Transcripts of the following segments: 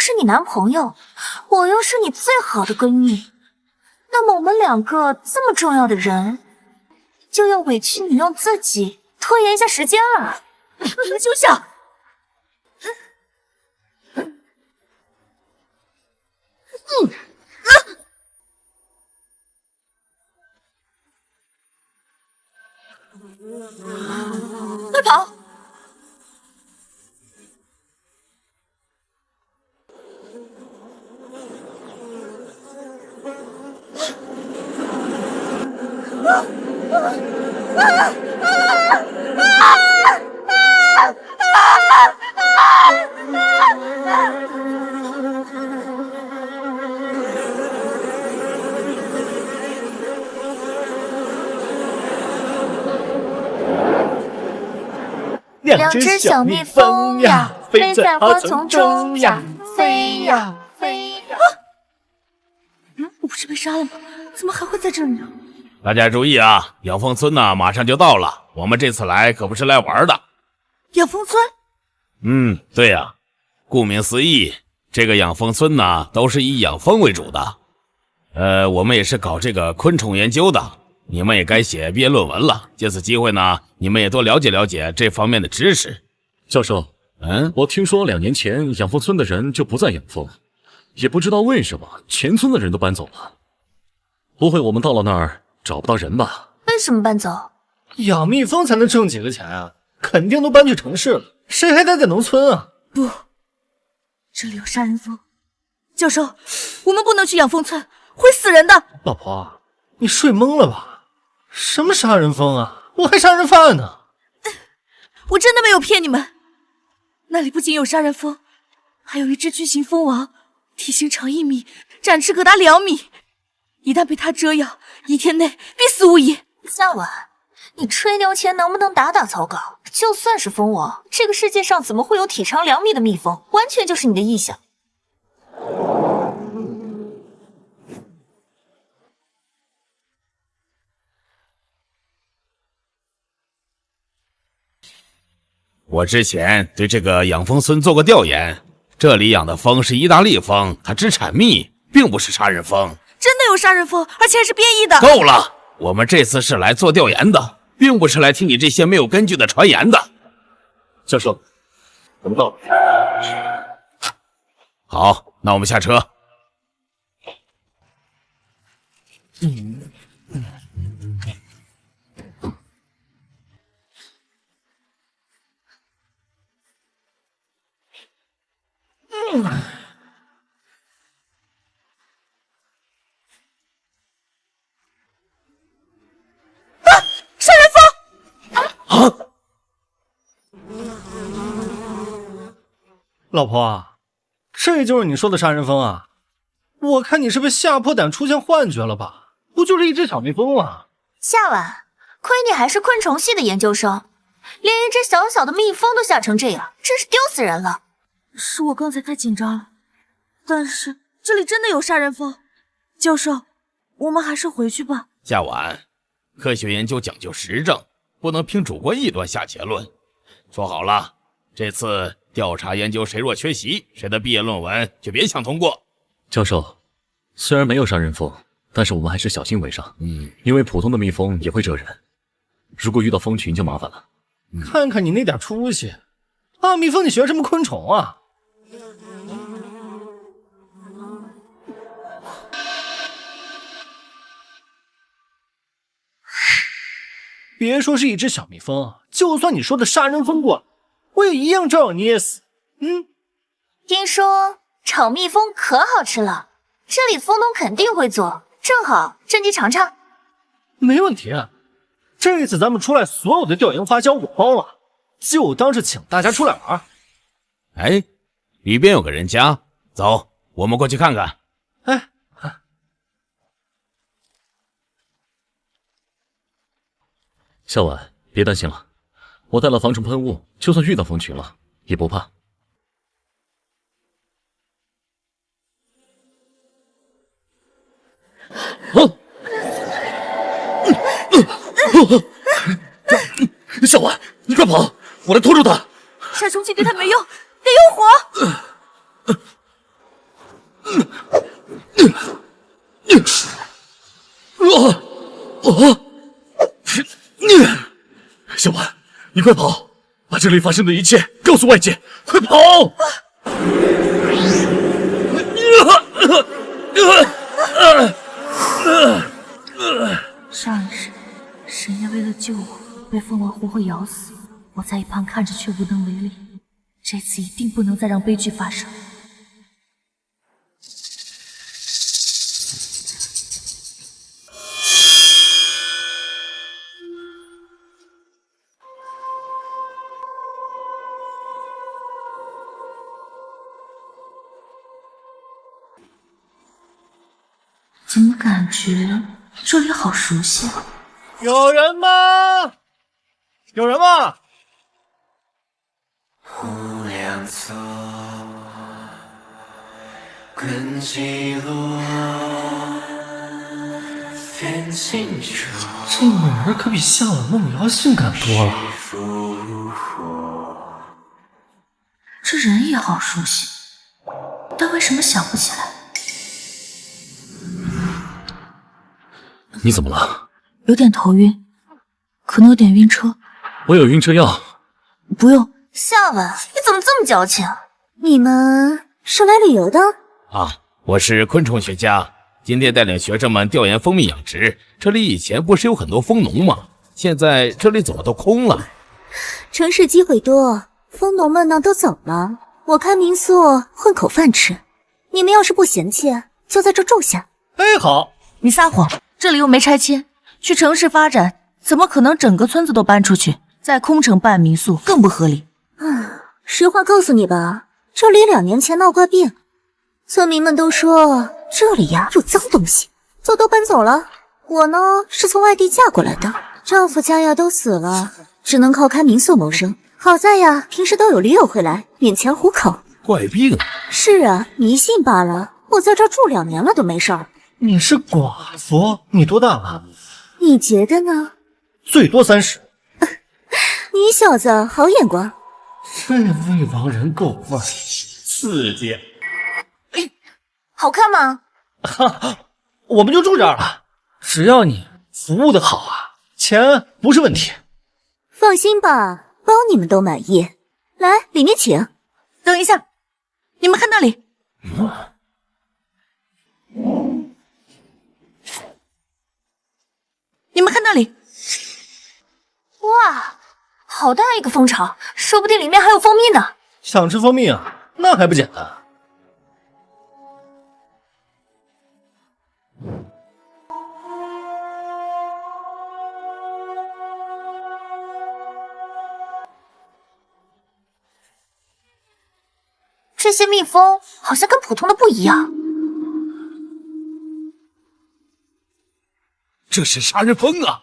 是你男朋友，我又是你最好的闺蜜，那么我们两个这么重要的人，就要委屈你用自己拖延一下时间了。休想！快跑！两只小蜜蜂呀，飞在花丛中呀，飞呀飞呀。我不是被杀了吗？怎么还会在这里呢？大家注意啊，养蜂村呢马上就到了，我们这次来可不是来玩的。养蜂村？对呀，顾名思义，这个养蜂村呢都是以养蜂为主的。我们也是搞这个昆虫研究的，你们也该写毕业论文了。借此机会呢，你们也多了解了解这方面的知识。教授，我听说2年前养蜂村的人就不再养蜂，也不知道为什么全村的人都搬走了。不会我们到了那儿找不到人吧？为什么搬走？养蜜蜂才能挣几个钱啊？肯定都搬去城市了，谁还待在农村啊？不，这里有杀人蜂。教授，我们不能去养蜂村，会死人的。老婆，你睡懵了吧？什么杀人蜂啊？我还杀人犯呢！我真的没有骗你们，那里不仅有杀人蜂，还有一只巨型蜂王，体型长1米，展翅可达2米。一旦被它蛰咬，1天内必死无疑。夏婉，你吹牛前能不能打打草稿？就算是蜂王，这个世界上怎么会有体长2米的蜜蜂？完全就是你的臆想。我之前对这个养蜂村做过调研，这里养的蜂是意大利蜂，它只产蜜，并不是杀人蜂。真的有杀人蜂，而且还是变异的。够了，我们这次是来做调研的，并不是来听你这些没有根据的传言的。教授，我们到了。好，那我们下车。杀人蜂！老婆，这就是你说的杀人蜂啊？我看你是被吓破胆出现幻觉了吧？不就是一只小蜜蜂吗？夏婉，亏你还是昆虫系的研究生，连一只小小的蜜蜂都吓成这样，真是丢死人了。是我刚才太紧张了，但是这里真的有杀人蜂。教授，我们还是回去吧。夏婉，科学研究讲究实证，不能凭主观臆断下结论。说好了，这次调查研究谁若缺席，谁的毕业论文就别想通过。教授，虽然没有杀人蜂，但是我们还是小心为上。因为普通的蜜蜂也会蛰人，如果遇到蜂群就麻烦了。看看你那点出息，啊，蜜蜂你学什么昆虫啊？别说是一只小蜜蜂，就算你说的杀人蜂过来，我也一样照样捏死。听说炒蜜蜂可好吃了，这里蜂农肯定会做，正好趁机尝尝。没问题，这次咱们出来所有的调研花销我包了，就当是请大家出来玩。哎，里边有个人家，走，我们过去看看。小婉，别担心了，我带了防虫喷雾，就算遇到蜂群了也不怕。小婉，你快跑，我来拖住他。杀虫剂对他没用，得用火。小婉，你快跑，把这里发生的一切告诉外界，快跑！上一世，神爷为了救我，被蜂王活活咬死，我在一旁看着却无能为力。这次一定不能再让悲剧发生。怎么感觉这里好熟悉啊？有人吗？有人吗？这女儿可比夏晚梦瑶性感多了。这人也好熟悉，但为什么想不起来？你怎么了？有点头晕，可能有点晕车。我有晕车药。不用。夏晚，你怎么这么矫情？你们是来旅游的？啊，我是昆虫学家，今天带领学生们调研蜂蜜养殖。这里以前不是有很多蜂农吗？现在这里怎么都空了？城市机会多，蜂农们呢都走了。我开民宿混口饭吃，你们要是不嫌弃，就在这住下。哎，好。你撒谎，这里又没拆迁，去城市发展，怎么可能整个村子都搬出去？在空城办民宿更不合理。实话告诉你吧，这里2年前闹过病，村民们都说这里呀有脏东西，就都搬走了。我呢是从外地嫁过来的，丈夫家呀都死了，只能靠开民宿谋生。好在呀平时都有驴友会来勉强糊口。怪病？是啊，迷信罢了。我在这住2年了都没事儿。你是寡妇？你多大了？你觉得呢？最多30。你小子好眼光。这位王人够味儿，刺激。好看吗？哈，我们就住这儿了，只要你服务的好啊，钱不是问题。放心吧，包你们都满意。来，里面请。等一下，你们看那里。你们看那里。哇，好大一个蜂巢，说不定里面还有蜂蜜呢。想吃蜂蜜啊？那还不简单。这些蜜蜂好像跟普通的不一样。这是杀人蜂啊！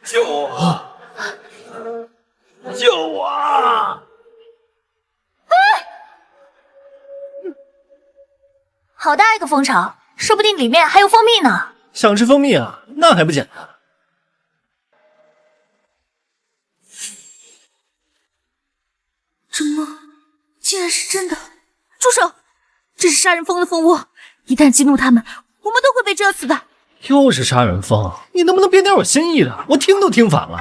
救我！救我！好大一个蜂巢，说不定里面还有蜂蜜呢。想吃蜂蜜啊？那还不简单。这梦竟然是真的！住手！这是杀人蜂的蜂窝，一旦激怒他们，我们都会被蛰死的。又是杀人蜂，你能不能编点有新意的？我听都听烦了。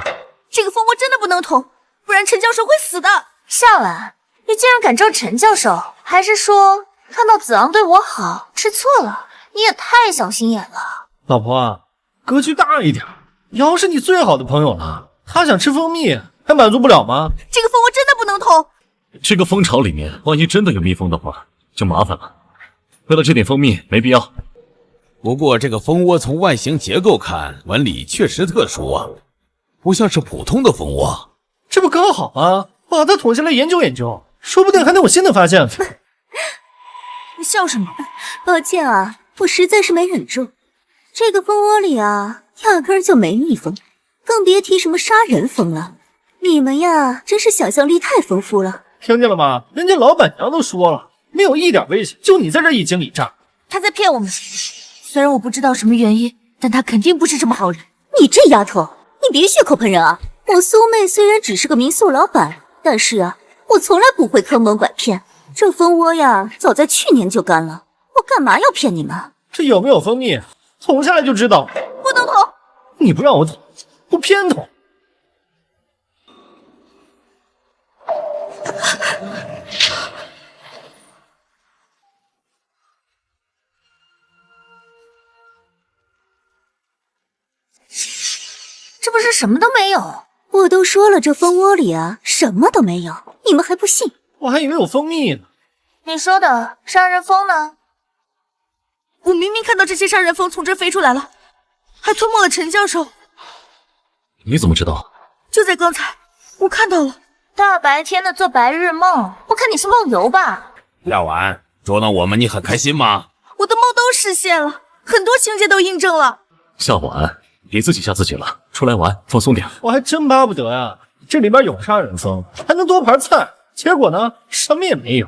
这个蜂窝真的不能捅，不然陈教授会死的。夏晚，你竟然敢咒陈教授，还是说看到子昂对我好吃错了？你也太小心眼了。老婆啊，格局大一点。瑶是你最好的朋友了，他想吃蜂蜜，还满足不了吗？这个蜂窝真的不能捅。这个蜂巢里面，万一真的有蜜蜂的话，就麻烦了。为了这点蜂蜜，没必要。不过这个蜂窝从外形结构看，纹理确实特殊啊，不像是普通的蜂窝。这不刚好吗？把它捅下来研究研究，说不定还能有新的发现。你笑什么？抱歉啊，我实在是没忍住。这个蜂窝里啊，压根儿就没蜜蜂，更别提什么杀人蜂了。你们呀，真是想象力太丰富了。听见了吗？人家老板娘都说了，没有一点危险，就你在这一惊一乍。他在骗我们。虽然我不知道什么原因但他肯定不是这么好人。你这丫头，你别血口喷人啊！我苏妹虽然只是个民宿老板，但是啊，我从来不会坑蒙拐骗。这蜂窝呀，早在去年就干了，我干嘛要骗你们？这有没有蜂蜜，捅下来就知道了。不能捅！你不让我捅，我偏捅。这不是什么都没有？我都说了，这蜂窝里啊，什么都没有，你们还不信？我还以为有蜂蜜呢。你说的杀人蜂呢？我明明看到这些杀人蜂从这儿飞出来了，还吞没了陈教授。你怎么知道？就在刚才，我看到了。大白天的做白日梦，我看你是梦游吧？夏晚捉弄我们，你很开心吗？我的梦都实现了，很多情节都印证了。夏晚，别自己吓自己了，出来玩，放松点。我还真巴不得呀，这里边有杀人蜂，还能多盘菜，结果呢，什么也没有。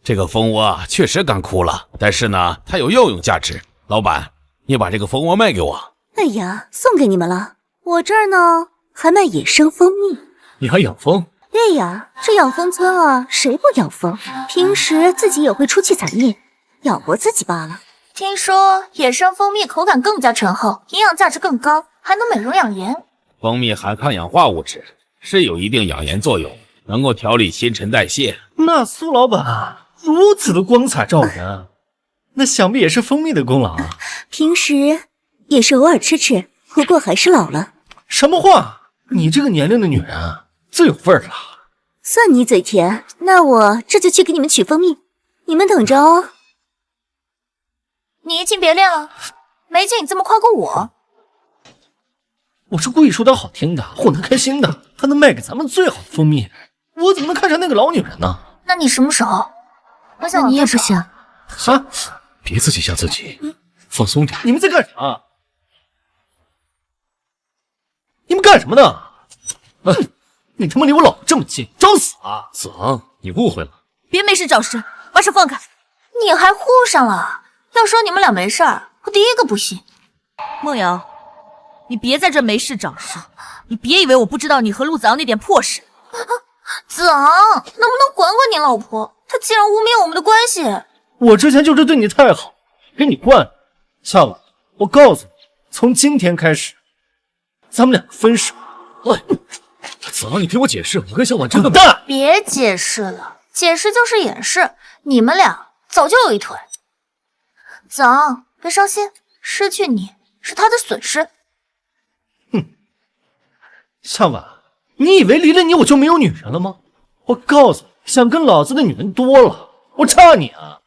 这个蜂窝啊，确实干枯了，但是呢，它有药用价值。老板，你把这个蜂窝卖给我。哎呀，送给你们了。我这儿呢，还卖野生蜂蜜。你还养蜂？对呀，这养蜂村啊，谁不养蜂？平时自己也会出去采蜜，养活自己罢了。听说野生蜂蜜口感更加醇厚，营养价值更高，还能美容养颜。蜂蜜含抗氧化物质，是有一定养颜作用，能够调理新陈代谢。那苏老板如此的光彩照人，那想必也是蜂蜜的功劳啊。平时也是偶尔吃吃，不过还是老了。什么话？你这个年龄的女人啊，最有味儿了。算你嘴甜，那我这就去给你们取蜂蜜，你们等着哦。你移情别恋了，没见你这么夸过我。我是故意说点好听的，哄她开心的，还能卖给咱们最好的蜂蜜。我怎么能看上那个老女人呢？那你什么时候？我想你也不想？啊！别自己吓自己，放松点。你们在干啥？你们干什么呢？你他妈离我老婆这么近，找死啊！子昂，你误会了。别没事找事，把手放开！你还护上了？要说你们俩没事儿，我第一个不信。梦瑶，你别在这没事找事，你别以为我不知道你和陆子昂那点破事。子昂，能不能管管你老婆？她竟然污蔑我们的关系。我之前就是对你太好，给你惯了。夏晚，我告诉你，从今天开始，咱们两个分手。喂，子昂，你听我解释，我跟夏晚真的……蛋！别解释了，解释就是掩饰。你们俩早就有一腿。子昂，别伤心，失去你是他的损失。夏晚，你以为离了你我就没有女人了吗？我告诉你，想跟老子的女人多了，我差你啊！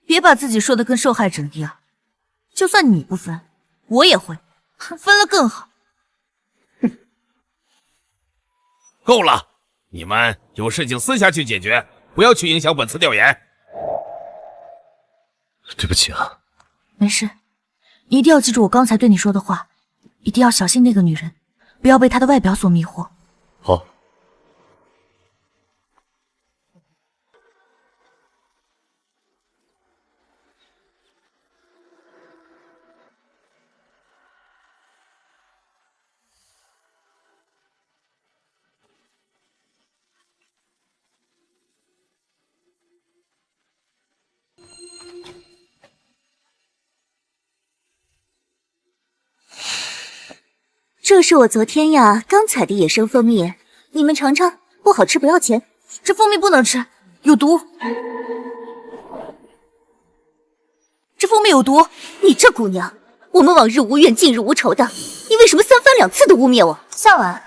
别把自己说的跟受害者一样，就算你不分，我也会，分了更好。够了，你们有事情私下去解决，不要去影响本次调研。对不起啊。没事，你一定要记住我刚才对你说的话，一定要小心那个女人，不要被她的外表所迷惑。好。这是我昨天呀刚采的野生蜂蜜，你们尝尝，不好吃不要钱。这蜂蜜不能吃，有毒。这蜂蜜有毒。你这姑娘，我们往日无怨，近日无仇的，你为什么三番两次的污蔑我？夏晚，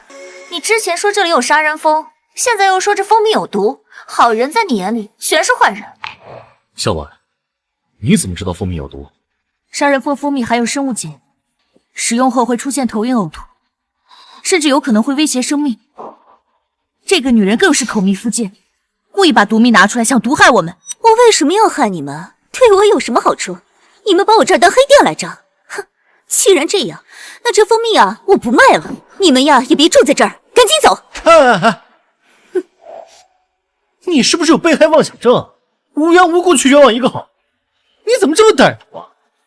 你之前说这里有杀人蜂，现在又说这蜂蜜有毒，好人在你眼里全是坏人。夏晚，你怎么知道蜂蜜有毒？杀人蜂蜂蜜含有生物碱，使用后会出现头晕呕吐，甚至有可能会威胁生命。这个女人更是口蜜腹剑，故意把毒蜜拿出来想毒害我们。我为什么要害你们？对我有什么好处？你们把我这儿当黑店来着？哼！既然这样，那这蜂蜜啊，我不卖了。你们呀，也别住在这儿，赶紧走！哼！你是不是有被害妄想症？无缘无故去冤枉一个好，你怎么这么歹毒啊？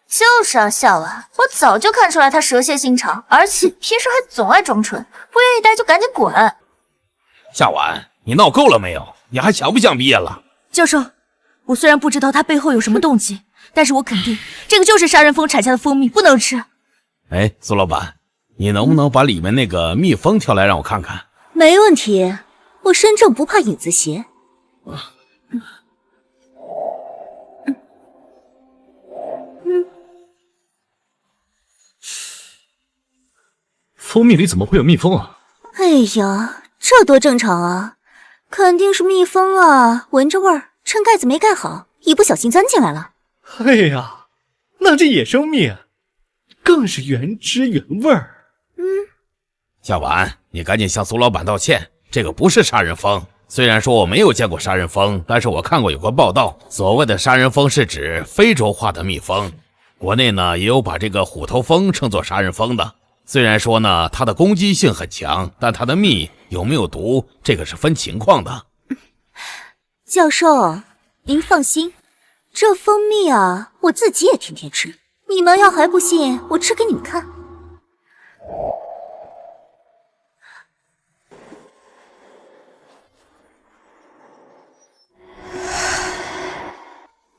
就是啊，夏婉，我早就看出来他蛇蝎心肠，而且平时还总爱装纯，不愿意待就赶紧滚。夏婉，你闹够了没有？你还想不想毕业了？教授，我虽然不知道他背后有什么动机，但是我肯定这个就是杀人蜂产下的蜂蜜，不能吃。哎，苏老板，你能不能把里面那个蜜蜂挑来让我看看？没问题，我身正不怕影子斜。蜂蜜里怎么会有蜜蜂啊？哎呀，这多正常啊，肯定是蜜蜂啊，闻着味儿，趁盖子没盖好，一不小心钻进来了。哎呀，那这野生蜜更是原汁原味儿。夏婉，你赶紧向苏老板道歉，这个不是杀人蜂。虽然说我没有见过杀人蜂，但是我看过有关报道，所谓的杀人蜂是指非洲化的蜜蜂。国内呢也有把这个虎头蜂称作杀人蜂的。虽然说呢它的攻击性很强，但它的蜜有没有毒，这个是分情况的。教授，您放心，这蜂蜜啊，我自己也天天吃。你们要还不信，我吃给你们看。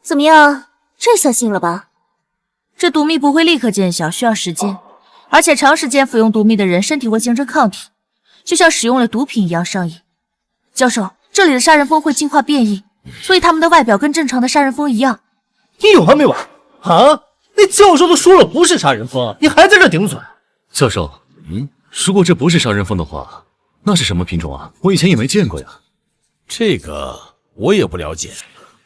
怎么样？这下信了吧？这毒蜜不会立刻见效，需要时间，而且长时间服用毒蜜的人身体会形成抗体，就像使用了毒品一样上瘾。教授，这里的杀人蜂会进化变异，所以他们的外表跟正常的杀人蜂一样。你有完没完啊？那教授都说了不是杀人蜂，你还在这顶嘴？教授，如果这不是杀人蜂的话，那是什么品种啊？我以前也没见过呀。这个我也不了解，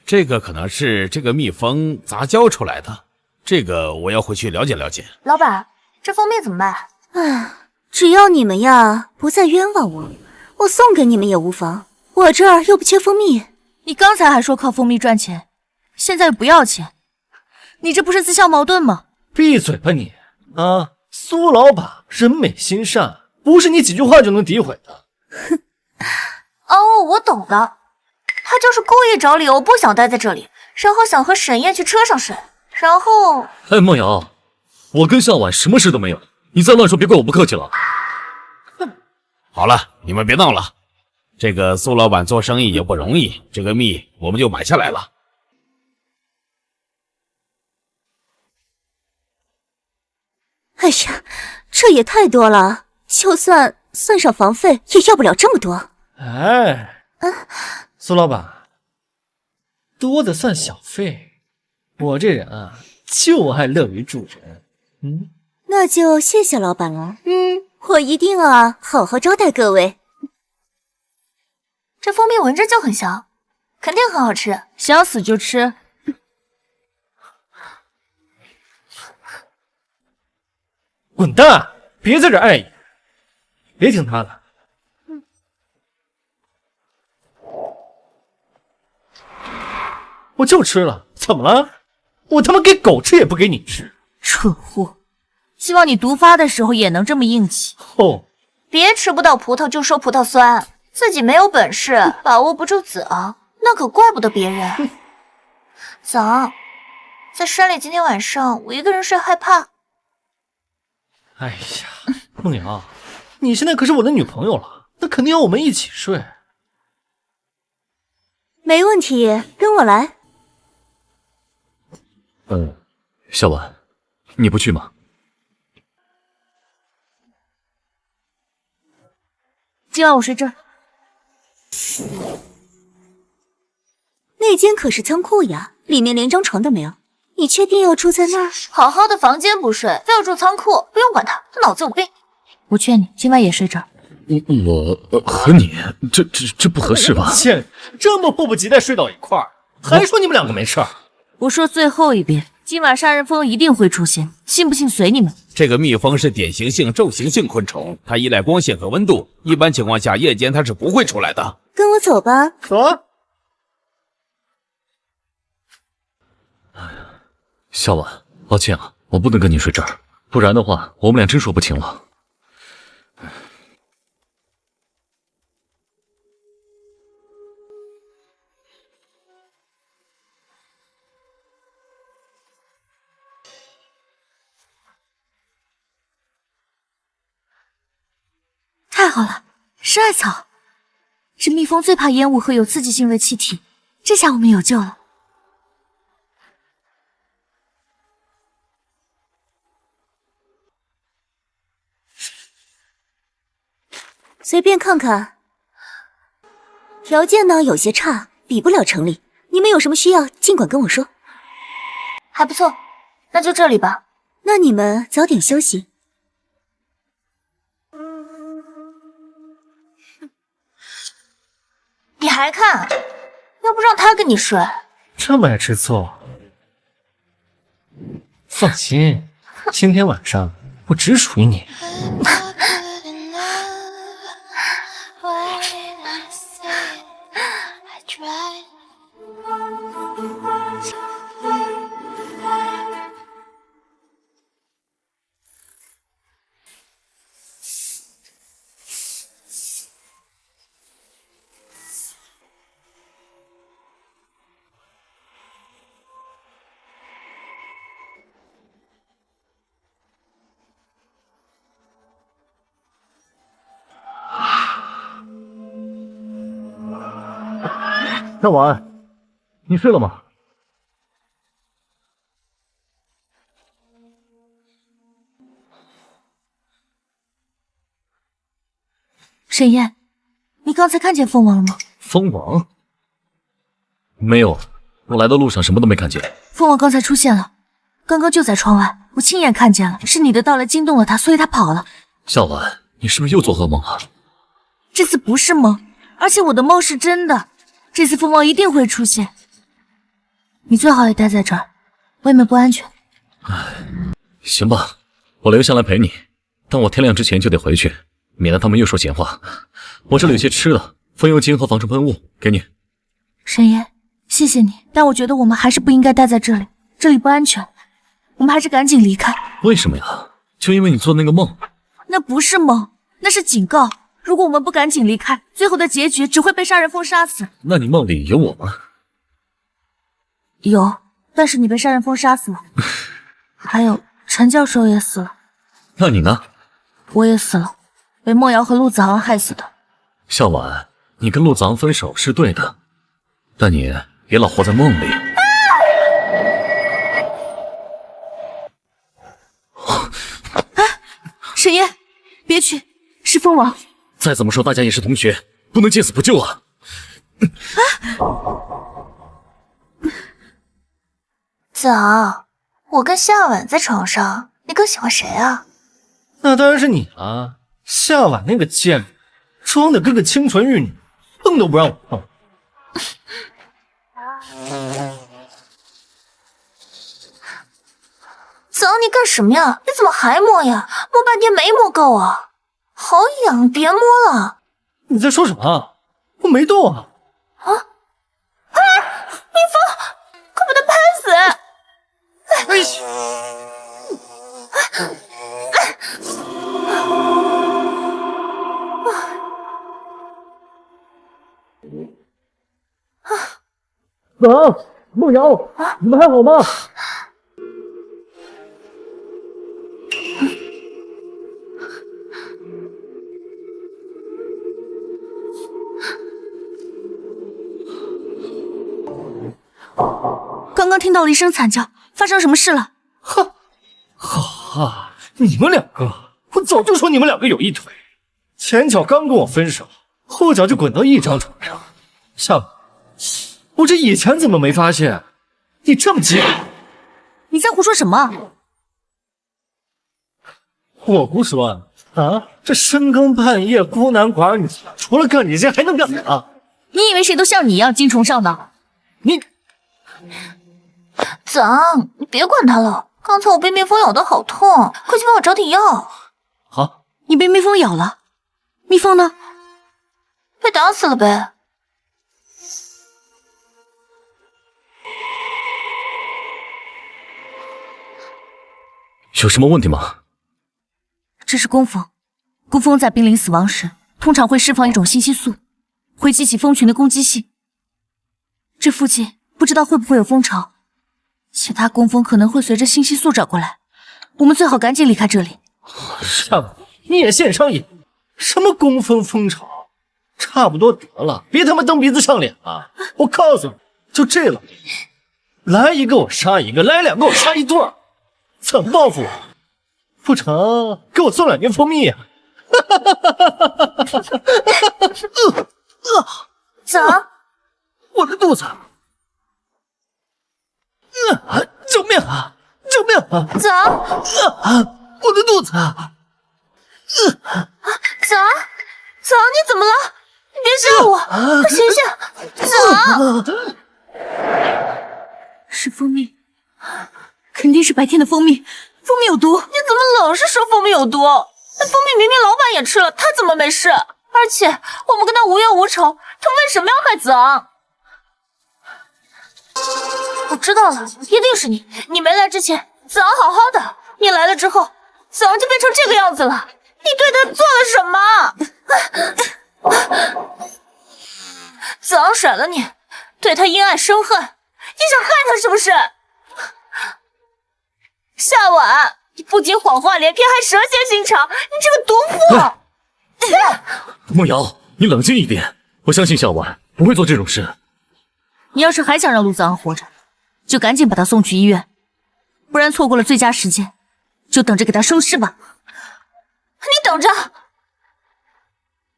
这个可能是这个蜜蜂杂交出来的，这个我要回去了解了解。老板，这蜂蜜怎么办？唉，只要你们呀不再冤枉我，我送给你们也无妨。我这儿又不缺蜂蜜。你刚才还说靠蜂蜜赚钱，现在又不要钱，你这不是自相矛盾吗？闭嘴吧你！啊，苏老板人美心善，不是你几句话就能诋毁的。哦，我懂了，他就是故意找理由不想待在这里，然后想和沈燕去车上睡，然后……哎，梦瑶，我跟夏婉什么事都没有，你再乱说别怪我不客气了。好了，你们别闹了，这个苏老板做生意也不容易，这个蜜我们就买下来了。哎呀，这也太多了，就算上房费也要不了这么多。哎，苏老板，多的算小费，我这人啊就爱乐于助人。那就谢谢老板了。我一定啊好好招待各位。这蜂蜜闻着就很香，肯定很好吃。想死就吃。滚蛋！别在这碍眼，别听他的。我就吃了，怎么了？我他妈给狗吃也不给你吃。蠢货！希望你毒发的时候也能这么硬气。哦，别吃不到葡萄就说葡萄酸，自己没有本事，把握不住子昂，那可怪不得别人。子昂，在山里今天晚上我一个人睡害怕。哎呀，梦瑶，你现在可是我的女朋友了，那肯定要我们一起睡。没问题，跟我来。夏婉，你不去吗？今晚我睡这儿。那间可是仓库呀，里面连张床都没有。你确定要住在那儿？好好的房间不睡，非要住仓库，不用管他，他脑子有病。我劝你今晚也睡这儿。我和你这不合适吧？切，这么迫不及待睡到一块儿，还说你们两个没事儿。我说最后一遍，今晚杀人蜂一定会出现，信不信随你们。这个蜜蜂是典型性昼行性昆虫，它依赖光线和温度，一般情况下夜间它是不会出来的。跟我走吧。走啊！夏婉，抱歉啊，我不能跟你睡这儿，不然的话，我们俩真说不清了。太好了，是艾草。这蜜蜂最怕烟雾和有刺激性的气体，这下我们有救了。随便看看，条件呢有些差，比不了城里。你们有什么需要，尽管跟我说。还不错，那就这里吧。那你们早点休息。你还看？要不让他跟你睡？这么爱吃醋？放心，今天晚上我只属于你。那晚安，你睡了吗？沈燕，你刚才看见蜂王了吗？蜂王？没有，我来的路上什么都没看见。蜂王刚才出现了，刚刚就在窗外，我亲眼看见了。是你的到来惊动了他，所以他跑了。夏婉，你是不是又做噩梦了？这次不是梦，而且我的梦是真的。这次蜂王一定会出现，你最好也待在这儿，外面不安全。行吧，我留下来陪你，但我天亮之前就得回去，免得他们又说闲话。我这里有些吃的，风油精和防尘喷雾，给你。沈岩，谢谢你，但我觉得我们还是不应该待在这里，这里不安全，我们还是赶紧离开。为什么呀？就因为你做那个梦？那不是梦，那是警告。如果我们不赶紧离开，最后的结局只会被杀人蜂杀死。那你梦里有我吗？有，但是你被杀人蜂杀死了。还有陈教授也死了。那你呢？我也死了，被莫瑶和陆子昂害死的。夏婉，你跟陆子昂分手是对的，但你别老活在梦里。沈烨，别去，是蜂王。再怎么说，大家也是同学，不能见死不救啊！子昂，我跟夏婉在床上，你更喜欢谁啊？那当然是你了。夏婉那个贱人，装的跟个清纯玉女，碰都不让我碰。子昂，你干什么呀？你怎么还摸呀？摸半天没摸够啊！好痒，别摸了。你在说什么？我没动啊！蜜蜂，快把它拍死！哎呀！子昂，梦瑶，你们还好吗？刚刚听到了一声惨叫，发生什么事了？哼，好啊，你们两个，我早就说你们两个有一腿，前脚刚跟我分手，后脚就滚到一张床上。夏婉，我这以前怎么没发现你这么贱？你在胡说什么？我胡说啊！这深更半夜孤男寡女，除了干这些还能干啥？你以为谁都像你一样精虫上脑？你。子昂，你别管他了。刚才我被蜜蜂咬的好痛，快去帮我找点药。好，你被蜜蜂咬了？蜜蜂呢？被打死了呗。有什么问题吗？这是工蜂，工蜂在濒临死亡时，通常会释放一种信息素，会激起蜂群的攻击性。这附近不知道会不会有蜂巢，其他工蜂可能会随着信息素找过来，我们最好赶紧离开这里。夏婉，你也羡上瘾，什么宫风风潮，差不多得了，别他妈蹬鼻子上脸了！我告诉你，就这老爹，来一个我杀一个，来两个我杀一对儿，怎么报复我？不成，给我送2斤蜂蜜呀！走，我的肚子！救命啊！救命啊！走，我的肚子！走，你怎么了？你别杀我，醒醒！走。是蜂蜜，肯定是白天的蜂蜜，蜂蜜有毒。你怎么老是说蜂蜜有毒？那蜂蜜明明老板也吃了，他怎么没事？而且我们跟他无冤无仇，他为什么要害子昂？我知道了，一定是你。你没来之前，子昂好好的，你来了之后，子昂就变成这个样子了。你对他做了什么？子昂甩了你，对他因爱生恨，你想害他是不是？夏婉，你不仅谎话连篇，还蛇蝎心肠，你这个毒妇！梦瑶，你冷静一点，我相信夏婉不会做这种事。你要是还想让陆子昂活着，就赶紧把他送去医院，不然错过了最佳时间，就等着给他收尸吧。你等着，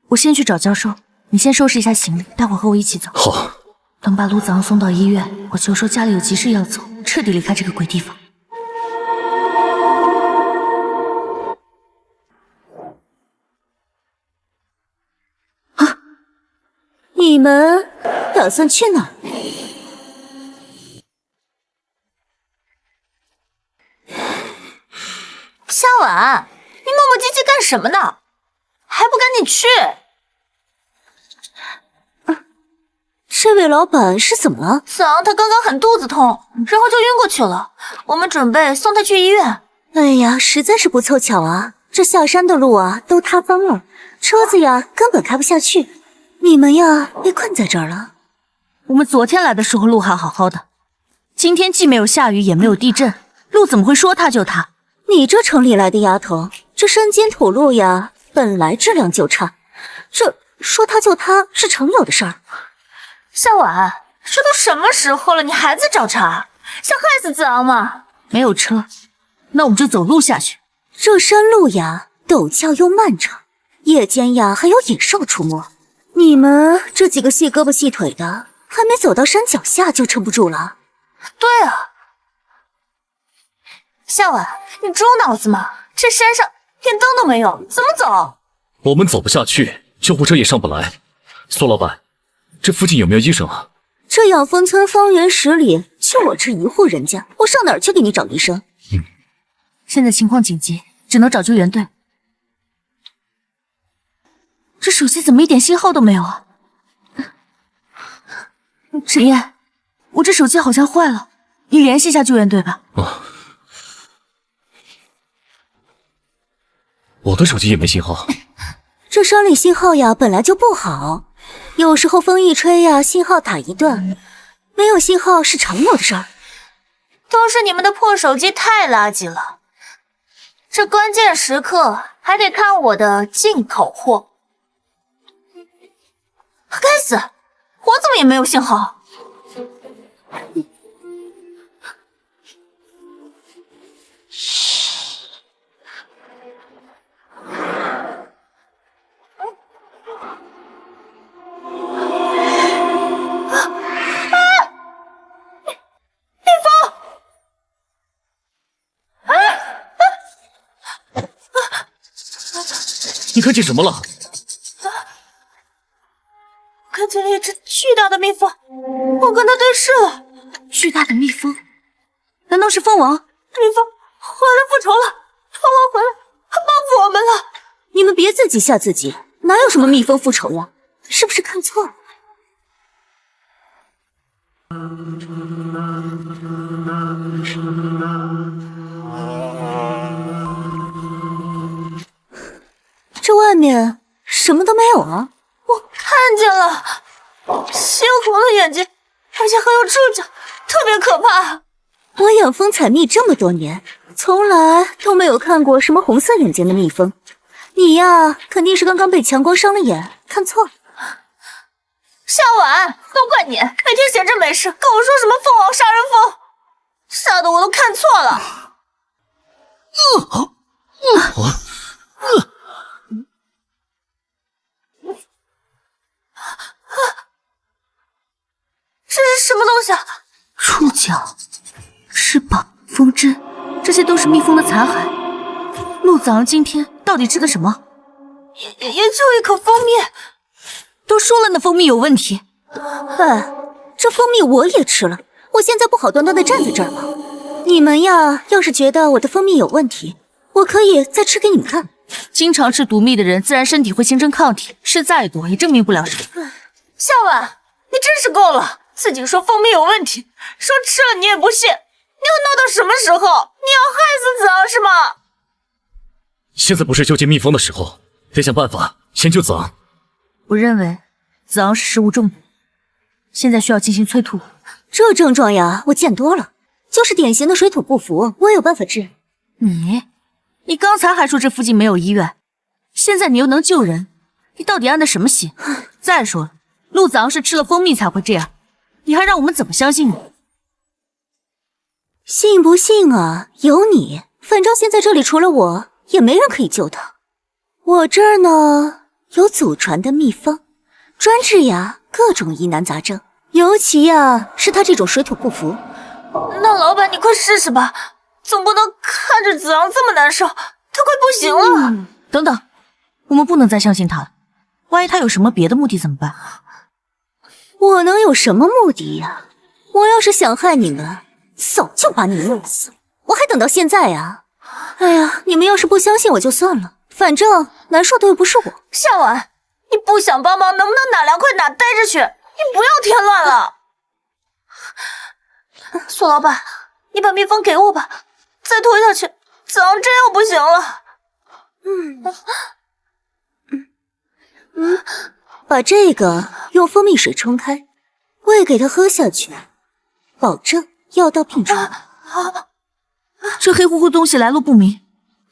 我先去找教授，你先收拾一下行李，待会儿和我一起走。好。等把陆子昂送到医院，我就说家里有急事要走，彻底离开这个鬼地方。你们打算去哪儿？夏婉，你磨磨唧唧干什么呢？还不赶紧去！这位老板是怎么了？子昂他刚刚很肚子痛，然后就晕过去了。我们准备送他去医院。哎呀，实在是不凑巧啊！这下山的路啊都塌方了，车子呀根本开不下去。你们呀被困在这儿了。我们昨天来的时候路还好好的，今天既没有下雨也没有地震，路怎么会说塌就塌？你这城里来的丫头，这山间土路呀本来质量就差，这说塌就塌是常有的事儿。夏婉，这都什么时候了，你还在找茬？想害死子昂吗？没有车，那我们就走路下去。这山路呀陡峭又漫长，夜间呀还有野兽出没。你们这几个细胳膊细腿的，还没走到山脚下就撑不住了。对啊，夏婉，你猪脑子吗？这山上连灯都没有，怎么走？我们走不下去，救护车也上不来。苏老板，这附近有没有医生啊？这养蜂村方圆10里就我这一户人家，我上哪儿去给你找医生？现在情况紧急，只能找救援队。这手机怎么一点信号都没有啊？陈燕，我这手机好像坏了，你联系一下救援队吧。我的手机也没信号。这山里信号呀本来就不好，有时候风一吹呀，信号打一断，没有信号是常有的事儿。都是你们的破手机太垃圾了，这关键时刻还得看我的进口货。该死，我怎么也没有信号？你看见什么了？看见了一只巨大的蜜蜂，我跟它对视了。巨大的蜜蜂，难道是蜂王？蜜蜂回来复仇了，蜂王回来，他报复我们了。你们别自己吓自己，哪有什么蜜蜂复仇呀？是不是看错了？这外面什么都没有啊！我看见了，猩红的眼睛，而且还有触角，特别可怕。我养蜂采蜜这么多年，从来都没有看过什么红色眼睛的蜜蜂，你呀，肯定是刚刚被强光伤了眼，看错了。夏婉，都怪你，每天闲着没事跟我说什么凤凰杀人蜂，吓得我都看错了。这是什么东西啊？触角、翅膀、风针，这些都是蜜蜂的残骸。陆子昂今天到底吃的什么？也就一口蜂蜜。都说了那蜂蜜有问题。哎，这蜂蜜我也吃了，我现在不好端端的站在这儿吗？你们呀，要是觉得我的蜂蜜有问题，我可以再吃给你们看。经常吃毒蜜的人，自然身体会形成抗体，吃再多也证明不了什么。夏婉，你真是够了！自己说蜂蜜有问题，说吃了你也不信，你要闹到什么时候？你要害死子昂是吗？现在不是纠结蜜蜂的时候，得想办法先救子昂。我认为子昂是食物中毒，现在需要进行催吐。这症状呀，我见多了，就是典型的水土不服，我有办法治。你刚才还说这附近没有医院，现在你又能救人，你到底安的什么心？再说了，陆子昂是吃了蜂蜜才会这样，你还让我们怎么相信你？信不信啊，有你。反正现在这里除了我，也没人可以救他。我这儿呢，有祖传的秘方，专治呀各种疑难杂症，尤其呀是他这种水土不服。那老板，你快试试吧，总不能看着子昂这么难受，他快不行了。等等，我们不能再相信他了，万一他有什么别的目的怎么办？我能有什么目的呀？我要是想害你们，早就把你们弄死了，我还等到现在呀？哎呀，你们要是不相信我就算了，反正难受的又不是我。夏婉，你不想帮忙，能不能哪凉快哪待着去？你不要添乱了。苏老板，你把蜜蜂给我吧，再拖下去，子昂真要不行了。把这个用蜂蜜水冲开，喂给他喝下去，保证药到病除。这黑乎乎东西来路不明，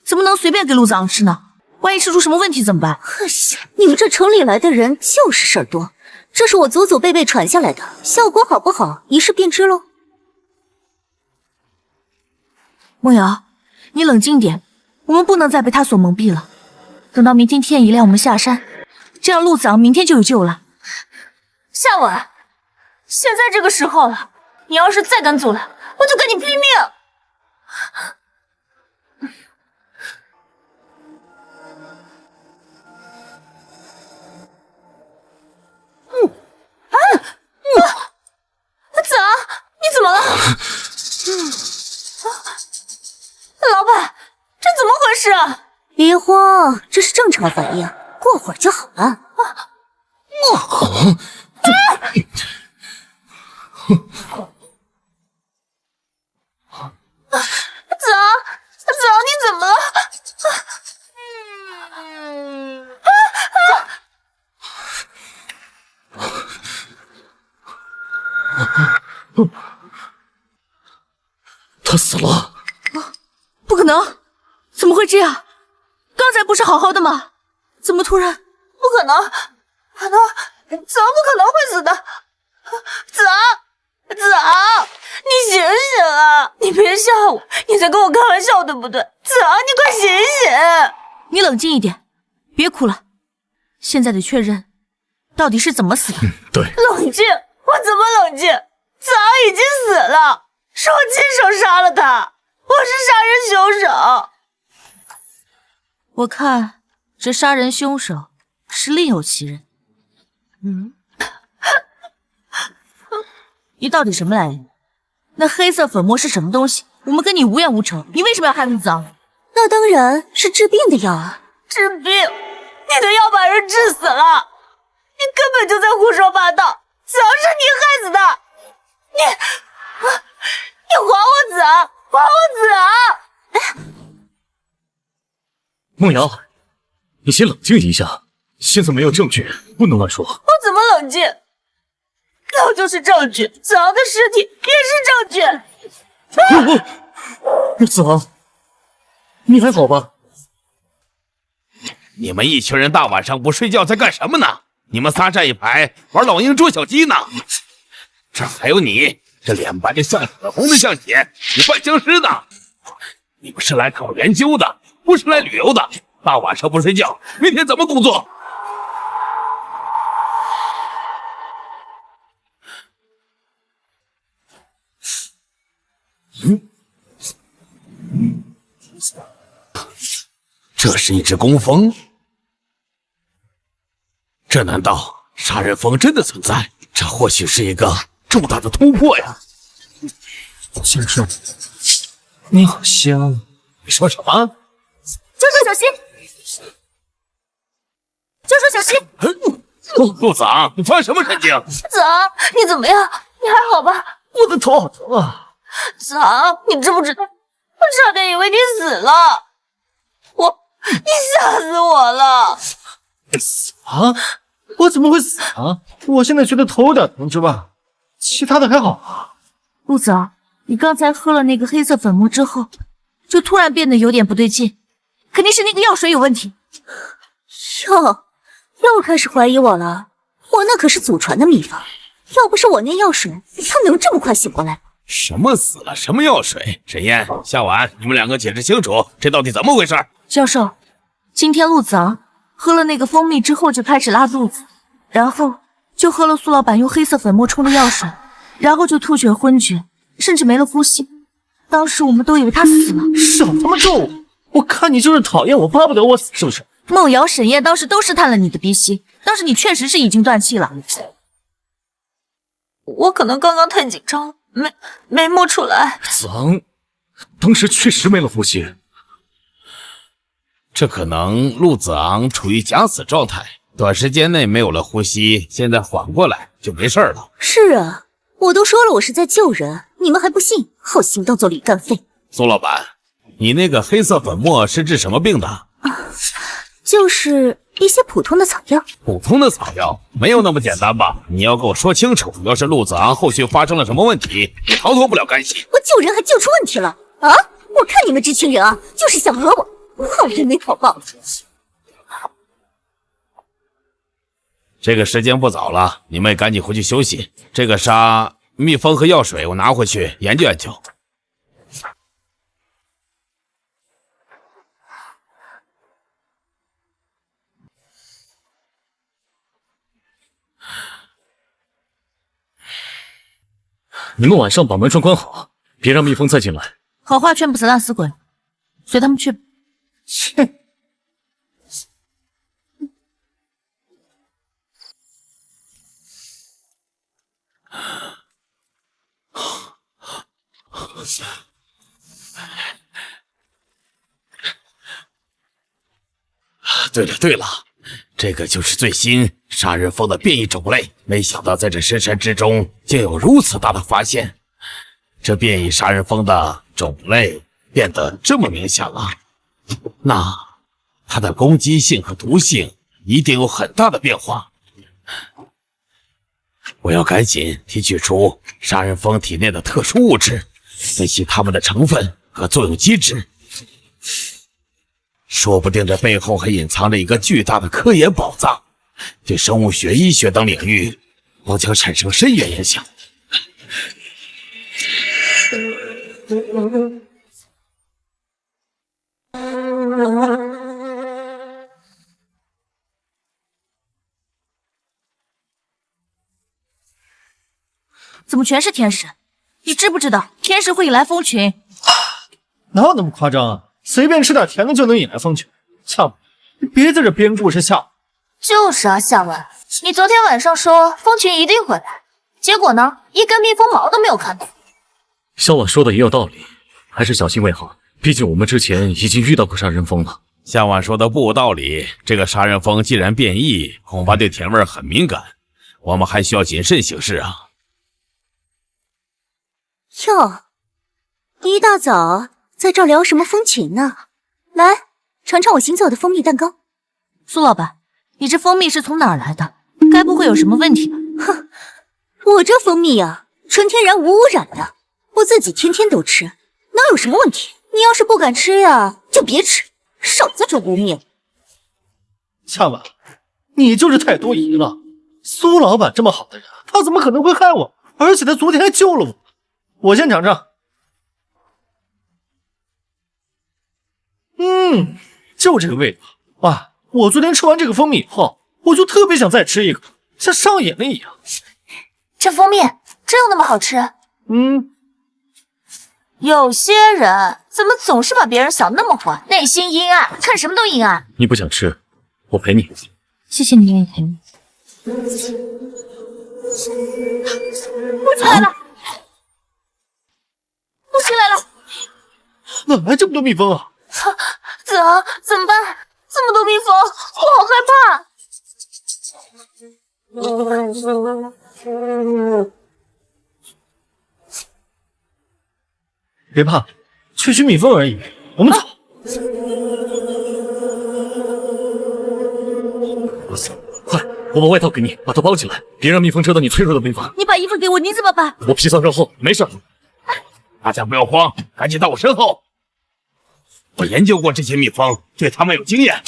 怎么能随便给陆子昂吃呢？万一吃出什么问题怎么办？哎呀，你们这城里来的人就是事儿多，这是我祖祖辈辈传下来的，效果好不好，一试便知喽。梦瑶，你冷静点，我们不能再被他所蒙蔽了。等到明天天一亮，我们下山，这样陆子昂明天就有救了。夏婉，现在这个时候了，你要是再敢阻拦，我就跟你拼命！子昂，你怎么了？老板，这怎么回事啊？别慌，这是正常反应，过会儿就好了。子昂，你怎么了？他死了！不可能，怎么会这样？刚才不是好好的吗？怎么突然？不可能，子昂不可能会死的。子昂，你醒醒啊！你别吓我，你在跟我开玩笑对不对？子昂，你快醒醒！你冷静一点，别哭了。现在得确认，到底是怎么死的。对，冷静，我怎么冷静？子昂已经死了，是我亲手杀了他，我是杀人凶手。我看这杀人凶手是另有其人。你到底什么来历？那黑色粉末是什么东西？我们跟你无冤无仇，你为什么要害陆子昂？那当然是治病的药啊！治病？你的药把人治死了，你根本就在胡说八道！子昂是你害死的，你还我子昂，还我子昂！梦瑶，你先冷静一下，现在没有证据，不能乱说。我怎么冷静？药就是证据，子昂的尸体也是证据。子昂，你还好吧？你们一群人大晚上不睡觉在干什么呢？你们仨站一排玩老鹰捉小鸡呢。这还有你，这脸白的像粉红的像血，你扮僵尸呢？你们是来搞研究的，不是来旅游的。大晚上不睡觉，明天怎么工作？这是一只工蜂，这难道杀人蜂真的存在？这或许是一个重大的突破呀！先生，你好香。你说什么？教授小心！教授小心！陆子昂，你发什么神经？子昂，你怎么样？你还好吧？我的头好疼啊！子昂，你知不知道？我差点以为你死了，你吓死我了！死啊？我怎么会死啊？我现在觉得头有点疼之外，其他的还好啊。陆子昂，你刚才喝了那个黑色粉末之后，就突然变得有点不对劲，肯定是那个药水有问题。又开始怀疑我了？我那可是祖传的秘方，要不是我那药水，他能这么快醒过来吗？什么死了？什么药水？沈烟、夏婉，你们两个解释清楚，这到底怎么回事？教授，今天陆子昂喝了那个蜂蜜之后就开始拉肚子，然后就喝了苏老板用黑色粉末冲的药水，然后就吐血昏厥，甚至没了呼吸。当时我们都以为他死了。少他妈咒我！我看你就是讨厌我，巴不得我死，是不是？孟瑶、沈燕当时都试探了你的鼻息，当时你确实是已经断气了。我可能刚刚太紧张了，没摸出来。子昂当时确实没了呼吸。这可能陆子昂处于假死状态，短时间内没有了呼吸，现在缓过来就没事了。是啊，我都说了我是在救人，你们还不信，好心当做驴肝肺。苏老板，你那个黑色粉末是治什么病的？就是一些普通的草药。普通的草药没有那么简单吧？你要跟我说清楚，要是陆子昂后续发生了什么问题，你逃脱不了干系。我救人还救出问题了啊！我看你们这群人啊，就是想讹我，好人没好报。这个时间不早了，你们也赶紧回去休息。这个沙蜜蜂和药水我拿回去研究研究。你们晚上把门窗关好，别让蜜蜂再进来。好话劝不死烂死鬼，随他们去吧。切！对了，这个就是最新杀人蜂的变异种类。没想到在这深山之中竟有如此大的发现。这变异杀人蜂的种类变得这么明显了，那它的攻击性和毒性一定有很大的变化。我要赶紧提取出杀人蜂体内的特殊物质，分析它们的成分和作用机制。说不定这背后还隐藏着一个巨大的科研宝藏，对生物学、医学等领域都将产生深远影响。怎么全是天使？你知不知道天使会引来蜂群？哪有那么夸张啊？随便吃点甜的就能引来蜂群。夏婉，你别在这编故事吓我。就是啊，夏文，你昨天晚上说蜂群一定会来，结果呢，一根蜜蜂毛都没有看到。萧婉说的也有道理，还是小心为好。毕竟我们之前已经遇到过杀人蜂了。夏婉说的不无道理，这个杀人蜂既然变异，恐怕对甜味很敏感，我们还需要谨慎行事啊。哟，一大早在这儿聊什么蜂群呢？来，尝尝我新做的蜂蜜蛋糕。苏老板，你这蜂蜜是从哪儿来的？该不会有什么问题吧？哼，我这蜂蜜啊，纯天然无污染的，我自己天天都吃，能有什么问题？你要是不敢吃呀，就别吃，少在这污蔑。夏婉，你就是太多疑了。苏老板这么好的人，他怎么可能会害我？而且他昨天还救了我。我先尝尝。就这个味道。哇，我昨天吃完这个蜂蜜以后，我就特别想再吃一口，像上瘾了一样。这蜂蜜真有那么好吃？有些人怎么总是把别人想那么坏，内心阴暗，看什么都阴暗。你不想吃，我陪你。谢谢你愿意陪我。母亲来了！母亲来了！哪来这么多蜜蜂啊？子昂，怎么办？这么多蜜蜂，我好害怕。别怕，区区蜜蜂而已，我们走。快，我把外套给你，把它包起来，别让蜜蜂蛰到你脆弱的地方。你把衣服给我，你怎么办？我皮糙肉厚，没事。大家不要慌，赶紧到我身后。我研究过这些蜜蜂，对它们有经验。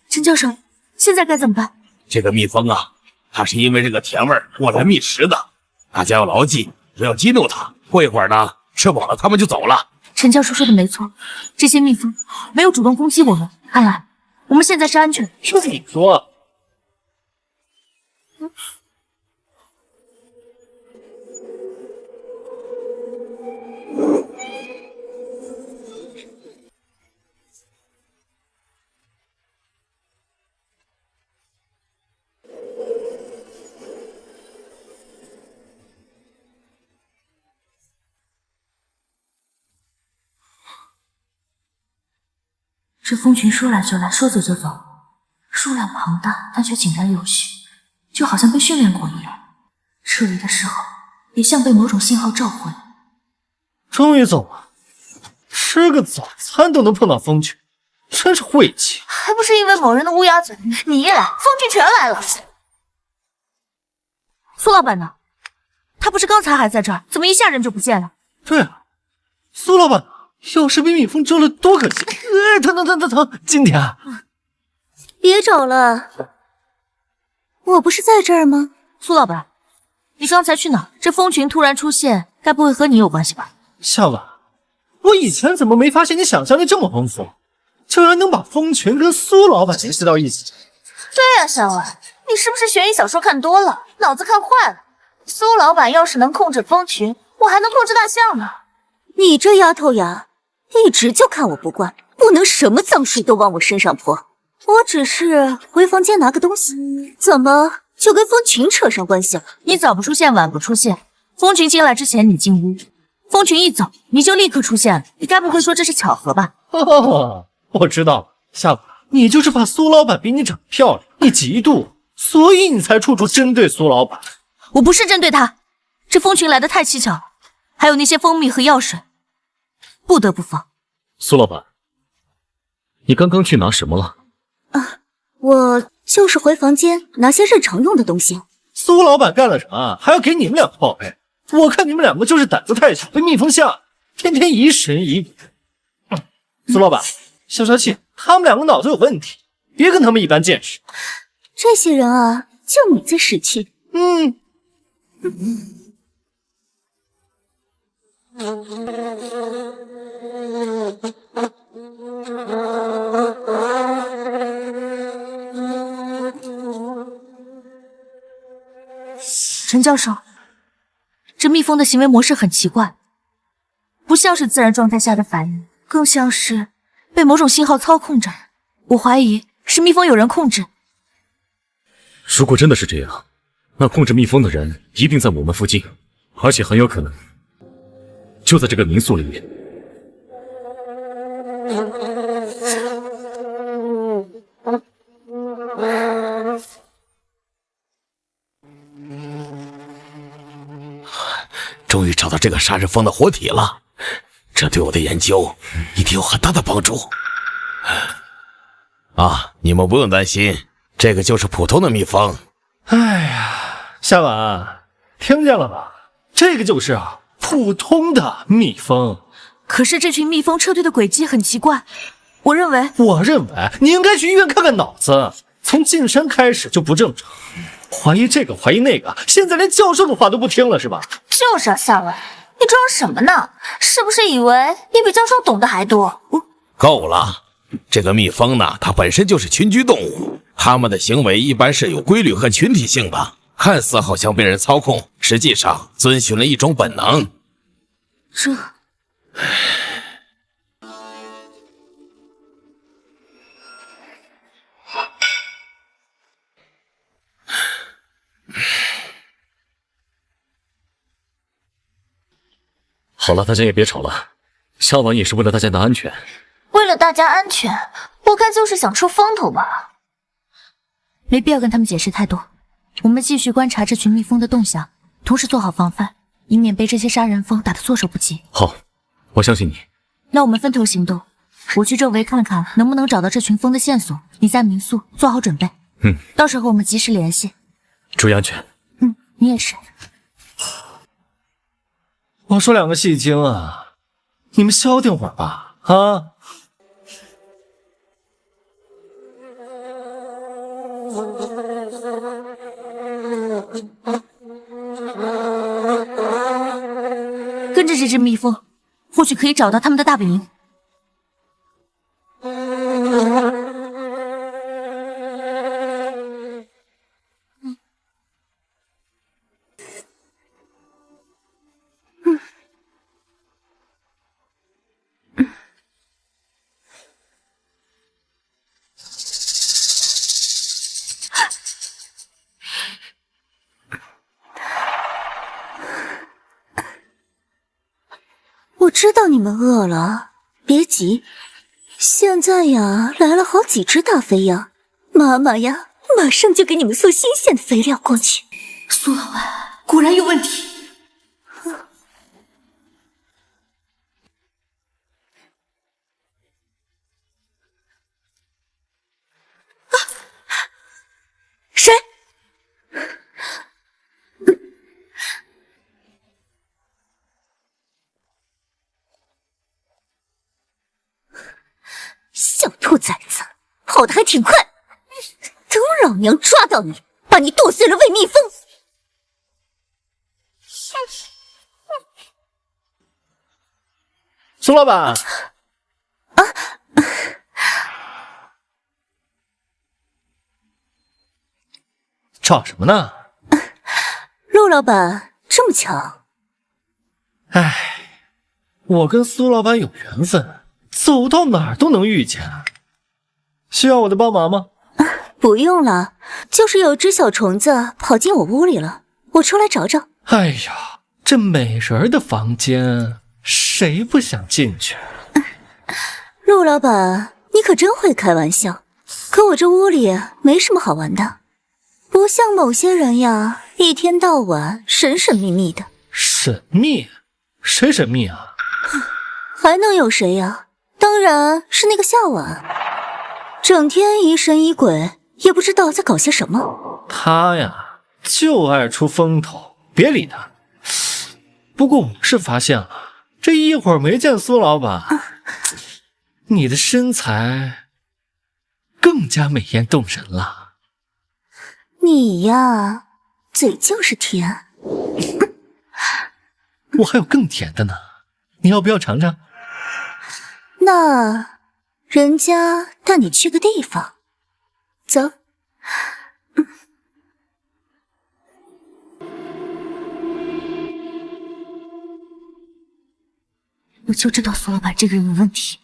陈教授，现在该怎么办？这个蜜蜂啊，它是因为这个甜味过来觅食的，大家要牢记，不要激怒它。过一会儿呢，吃饱了它们就走了。陈教授说的没错，这些蜜蜂没有主动攻击我们，看来我们现在是安全。是你说。这蜂群说来就来，说走就走，数量庞大，但却井然有序，就好像被训练过一样。撤离的时候，也像被某种信号召唤。终于走了，吃个早餐都能碰到蜂群，真是晦气。还不是因为某人的乌鸦嘴，你一来，蜂群全来了。苏老板呢？他不是刚才还在这儿，怎么一下人就不见了？对啊，苏老板要是被蜜蜂蛰了多可惜！疼！今天别找了，我不是在这儿吗？苏老板，你刚才去哪？这蜂群突然出现，该不会和你有关系吧？夏婉，我以前怎么没发现你想象力这么丰富，竟然能把蜂群跟苏老板联系到一起？对呀，夏婉，你是不是悬疑小说看多了，脑子看坏了？苏老板要是能控制蜂群，我还能控制大象呢。你这丫头呀，一直就看我不惯，不能什么脏水都往我身上泼。我只是回房间拿个东西，怎么就跟蜂群扯上关系了？你早不出现，晚不出现，蜂群进来之前你进屋，蜂群一走你就立刻出现了，你该不会说这是巧合吧？我知道了，夏婉，你就是怕苏老板比你长得漂亮，你嫉妒，所以你才处处针对苏老板。我不是针对他，这蜂群来的太蹊跷了，还有那些蜂蜜和药水，不得不防。苏老板，你刚刚去拿什么了？我就是回房间拿些日常用的东西。苏老板干了什么，还要给你们两个报备？我看你们两个就是胆子太小，被蜜蜂吓，天天疑神疑鬼。苏老板，消消气，他们两个脑子有问题，别跟他们一般见识。这些人啊，就你最识趣。陈教授，这蜜蜂的行为模式很奇怪，不像是自然状态下的反应，更像是被某种信号操控着。我怀疑是蜜蜂有人控制。如果真的是这样，那控制蜜蜂的人一定在我们附近，而且很有可能就在这个民宿里面。终于找到这个杀人蜂的活体了，这对我的研究一定有很大的帮助。啊，你们不用担心，这个就是普通的蜜蜂。哎呀，夏婉，听见了吧？这个就是普通的蜜蜂。可是这群蜜蜂撤退的轨迹很奇怪，我认为你应该去医院看看脑子。从进山开始就不正常，怀疑这个怀疑那个，现在连教授的话都不听了是吧？就是啊，夏文，你装什么呢？是不是以为你比教授懂得还多？够了！这个蜜蜂呢，它本身就是群居动物，它们的行为一般是有规律和群体性的，看似好像被人操控，实际上遵循了一种本能。这……好了，大家也别吵了，夏晚也是为了大家的安全。为了大家安全，我看就是想出风头吧。没必要跟他们解释太多，我们继续观察这群蜜蜂的动向，同时做好防范，以免被这些杀人蜂打得措手不及。好，我相信你。那我们分头行动，我去周围看看能不能找到这群蜂的线索，你在民宿做好准备。到时候我们及时联系。注意安全。你也是。我说两个戏精啊，你们消停会儿吧啊！跟着这只蜜蜂，或许可以找到他们的大本营。我知道你们饿了，别急。现在呀，来了好几只大肥羊，妈妈呀，马上就给你们送新鲜的肥料过去。苏老板果然有问题。谁？小兔崽子，跑得还挺快！等老娘抓到你，把你剁碎了喂蜜蜂！苏老板，吵什么呢？陆老板，这么巧？唉，我跟苏老板有缘分，走到哪儿都能遇见。需要我的帮忙吗？不用了，就是有只小虫子跑进我屋里了，我出来找找。哎呀，这美人的房间，谁不想进去？陆老板，你可真会开玩笑。可我这屋里没什么好玩的，不像某些人呀，一天到晚神神秘秘的。神秘？谁神秘啊？还能有谁呀？当然是那个夏晚，整天疑神疑鬼，也不知道在搞些什么。他呀，就爱出风头，别理他。不过我是发现了，这一会儿没见苏老板，你的身材更加美艳动人了。你呀，嘴就是甜。我还有更甜的呢，你要不要尝尝？那人家带你去个地方，走。我就知道苏老板这个人有问题，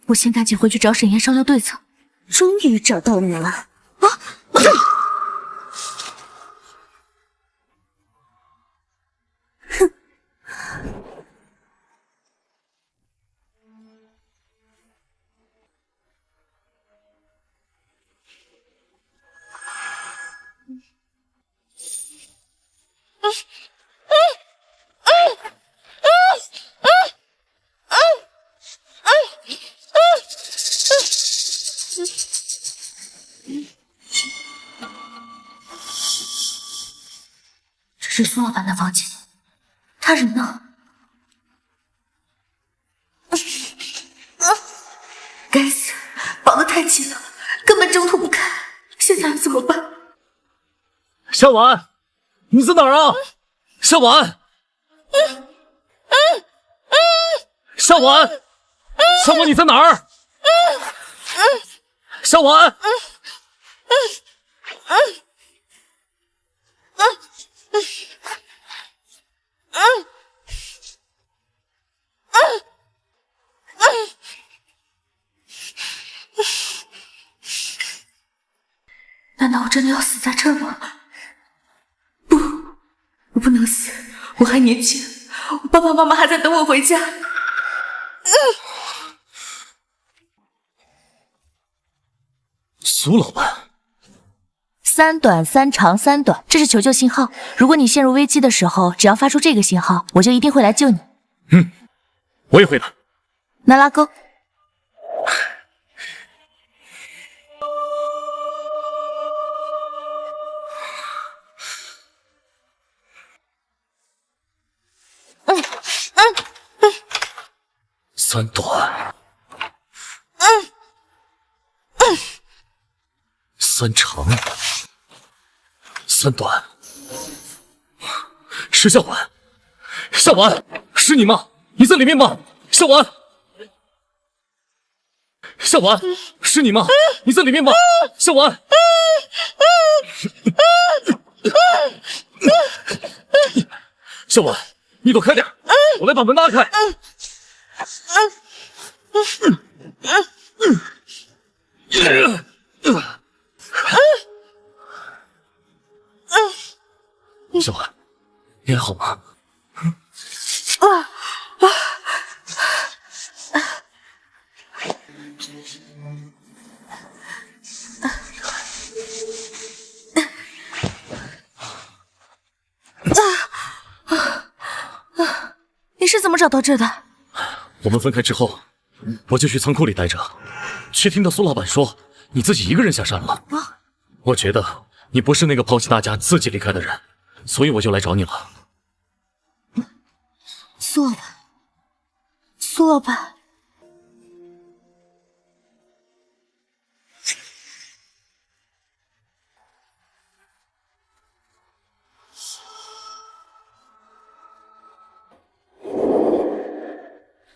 我先赶紧回去找沈岩商量对策。终于找到你了。这是苏老板的房间，他人呢？该死，绑得太紧了，根本挣脱不开。现夏婉，你在哪儿啊？夏婉，夏婉，夏婉，你在哪儿？夏婉，难道我真的要死在这儿吗？不，我不能死，我还年轻，我爸爸妈妈还在等我回家。苏老板，3短3长3短，这是求救信号。如果你陷入危机的时候，只要发出这个信号，我就一定会来救你。我也会的。那拉钩。3短，3长，3短。是夏婉，夏婉，是你吗？你在里面吗？夏婉，夏婉，是你吗？你在里面吗？夏婉，夏婉，你躲开点，我来把门拉开。小婉，你还好吗？你是怎么找到这的？我们分开之后，我就去仓库里待着，却听到苏老板说你自己一个人下山了。我觉得你不是那个抛弃大家自己离开的人，所以我就来找你了。苏老板，苏老板，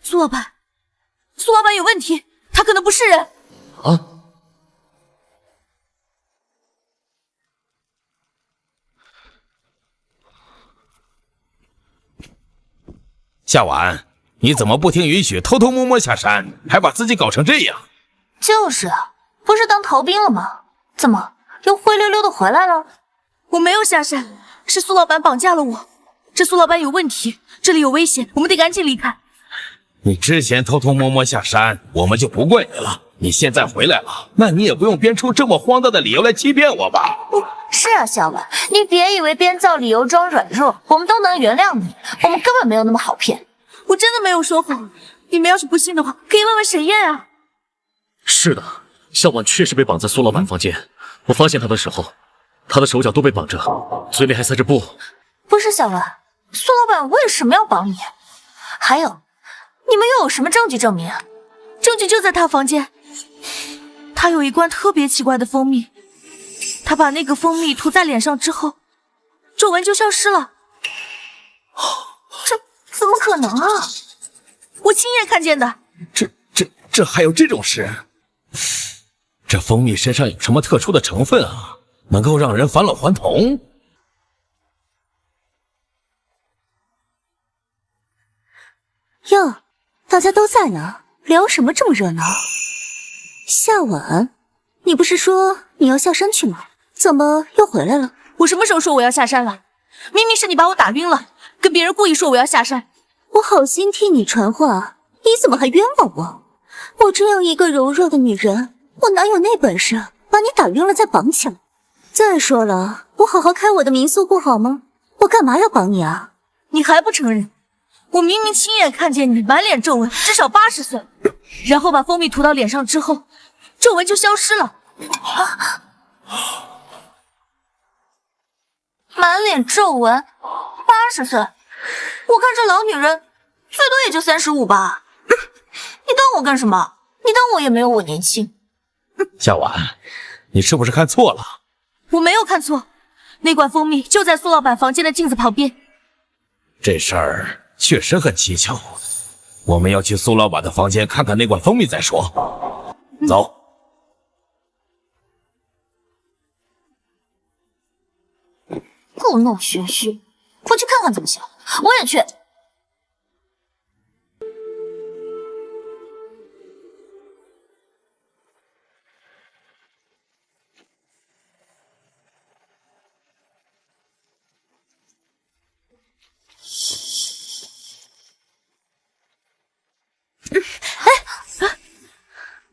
苏老板，苏老板有问题，他可能不是人。啊？夏婉，你怎么不听允许，偷偷摸摸下山，还把自己搞成这样？就是啊，不是当逃兵了吗？怎么又灰溜溜的回来了？我没有下山，是苏老板绑架了我。这苏老板有问题，这里有危险，我们得赶紧离开。你之前偷偷摸摸下山，我们就不怪你了。你现在回来了，那你也不用编出这么荒诞的理由来欺骗我吧？是啊，小婉，你别以为编造理由装软弱，我们都能原谅你。我们根本没有那么好骗。我真的没有说谎，你们要是不信的话，可以问问沈燕啊。是的，夏婉确实被绑在苏老板房间。我发现他的时候，他的手脚都被绑着，嘴里还塞着布。不是小婉，苏老板为什么要绑你？还有，你们又有什么证据证明？证据就在他房间，他有一罐特别奇怪的蜂蜜，他把那个蜂蜜涂在脸上之后，皱纹就消失了。这怎么可能啊？我亲眼看见的。这还有这种事？这蜂蜜身上有什么特殊的成分啊？能够让人返老还童？哟，大家都在呢，聊什么这么热闹？夏婉，你不是说你要下山去吗？怎么又回来了？我什么时候说我要下山了？明明是你把我打晕了，跟别人故意说我要下山。我好心替你传话，你怎么还冤枉我？我这样一个柔弱的女人，我哪有那本事把你打晕了再绑起来？再说了，我好好开我的民宿不好吗？我干嘛要绑你啊？你还不承认？我明明亲眼看见你满脸皱纹，至少80岁，然后把蜂蜜涂到脸上之后，皱纹就消失了。满脸皱纹，80岁，我看这老女人最多也就35吧。你当我干什么？你当我也没有我年轻？夏婉，你是不是看错了？我没有看错，那罐蜂蜜就在苏老板房间的镜子旁边。这事儿确实很蹊跷，我们要去苏老板的房间看看那罐蜂蜜再说。走。故弄玄虚，我去看看怎么行？我也去。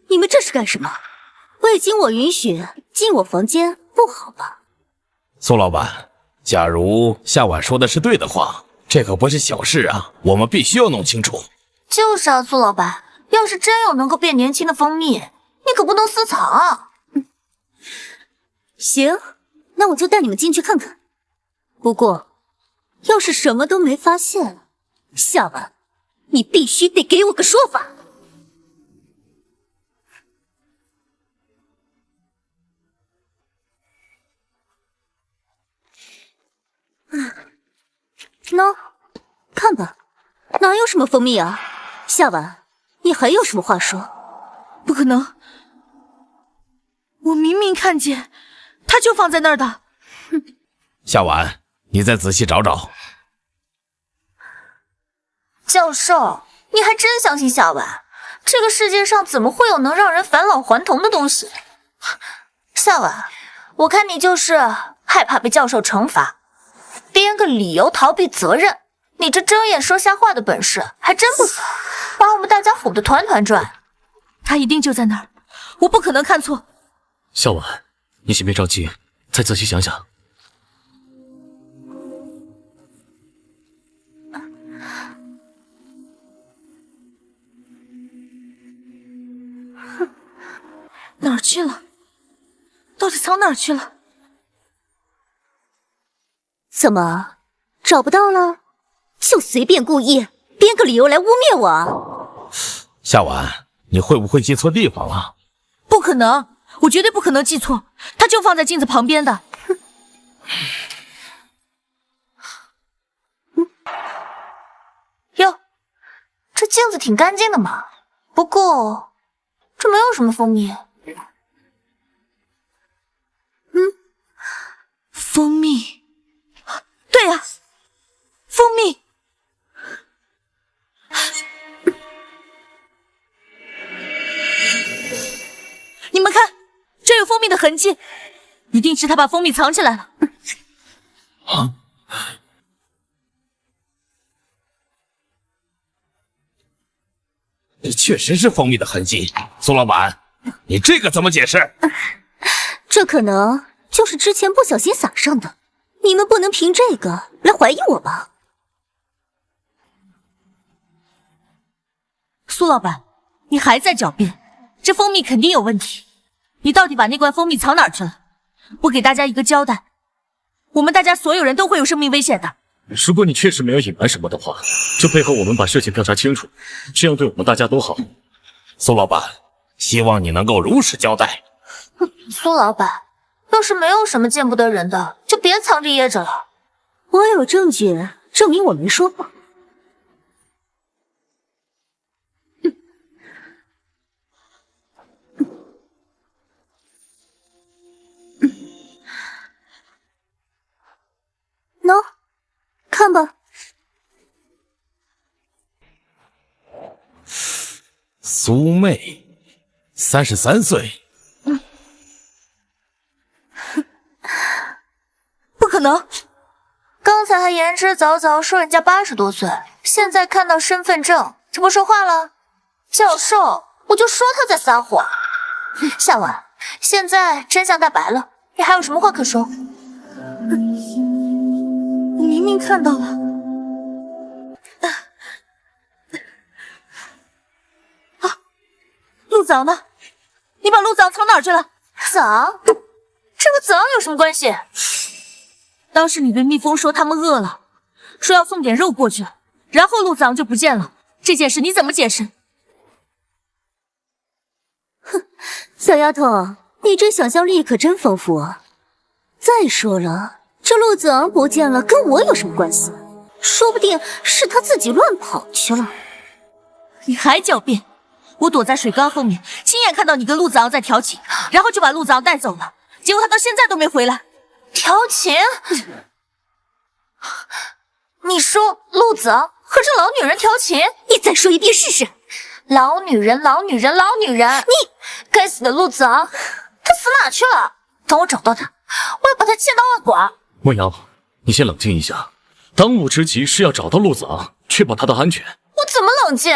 你们这是干什么？未经我允许进我房间，不好吧？苏老板，假如夏婉说的是对的话，这可不是小事啊，我们必须要弄清楚。就是啊，苏老板，要是真有能够变年轻的蜂蜜，你可不能私藏啊。行，那我就带你们进去看看。不过，要是什么都没发现，夏婉，你必须得给我个说法。喏，看吧，哪有什么蜂蜜啊？夏婉，你还有什么话说？不可能，我明明看见，它就放在那儿的。夏婉，你再仔细找找。教授，你还真相信夏婉？这个世界上怎么会有能让人返老还童的东西？夏婉，我看你就是害怕被教授惩罚，编个理由逃避责任。你这睁眼说瞎话的本事还真不少，把我们大家唬得团团转。它一定就在那儿，我不可能看错。夏婉，你先别着急，再仔细想想。哪儿去了？到底藏哪儿去了？怎么找不到了？就随便故意编个理由来污蔑我啊？夏婉，你会不会记错地方了？不可能，我绝对不可能记错，它就放在镜子旁边的。哟，这镜子挺干净的嘛，不过这没有什么蜂蜜。蜂蜜，对呀，蜂蜜。你们看，这有蜂蜜的痕迹，一定是他把蜂蜜藏起来了。这确实是蜂蜜的痕迹。苏老板，你这个怎么解释？这可能就是之前不小心撒上的，你们不能凭这个来怀疑我吧？苏老板，你还在狡辩，这蜂蜜肯定有问题。你到底把那罐蜂蜜藏哪儿去了？不给大家一个交代，我们大家所有人都会有生命危险的。如果你确实没有隐瞒什么的话，就配合我们把事情调查清楚，这样对我们大家都好。苏老板，希望你能够如实交代。苏老板，要是没有什么见不得人的，就别藏着掖着了。我有证据证明我没说谎。喏，看吧。苏妹，33岁。不可能！刚才还言之凿凿说人家80多岁，现在看到身份证，这不说话了？教授，我就说他在撒谎。夏婉，现在真相大白了，你还有什么话可说？我明明看到了。啊，鹿枣呢？你把鹿枣藏哪儿去了？枣？这和枣有什么关系？当时你对蜜蜂说他们饿了，说要送点肉过去，然后鹿枣就不见了。这件事你怎么解释？哼，小丫头，你这想象力可真丰富啊！再说了，这陆子昂不见了，跟我有什么关系？说不定是他自己乱跑去了。你还狡辩！我躲在水缸后面，亲眼看到你跟陆子昂在调情，然后就把陆子昂带走了。结果他到现在都没回来。调情？你说陆子昂和这老女人调情？你再说一遍试试。老女人，老女人，老女人！你该死的陆子昂，他死哪去了？等我找到他，我要把他千刀万剐！莫阳，你先冷静一下，当务之急是要找到陆子昂，确保他的安全。我怎么冷静？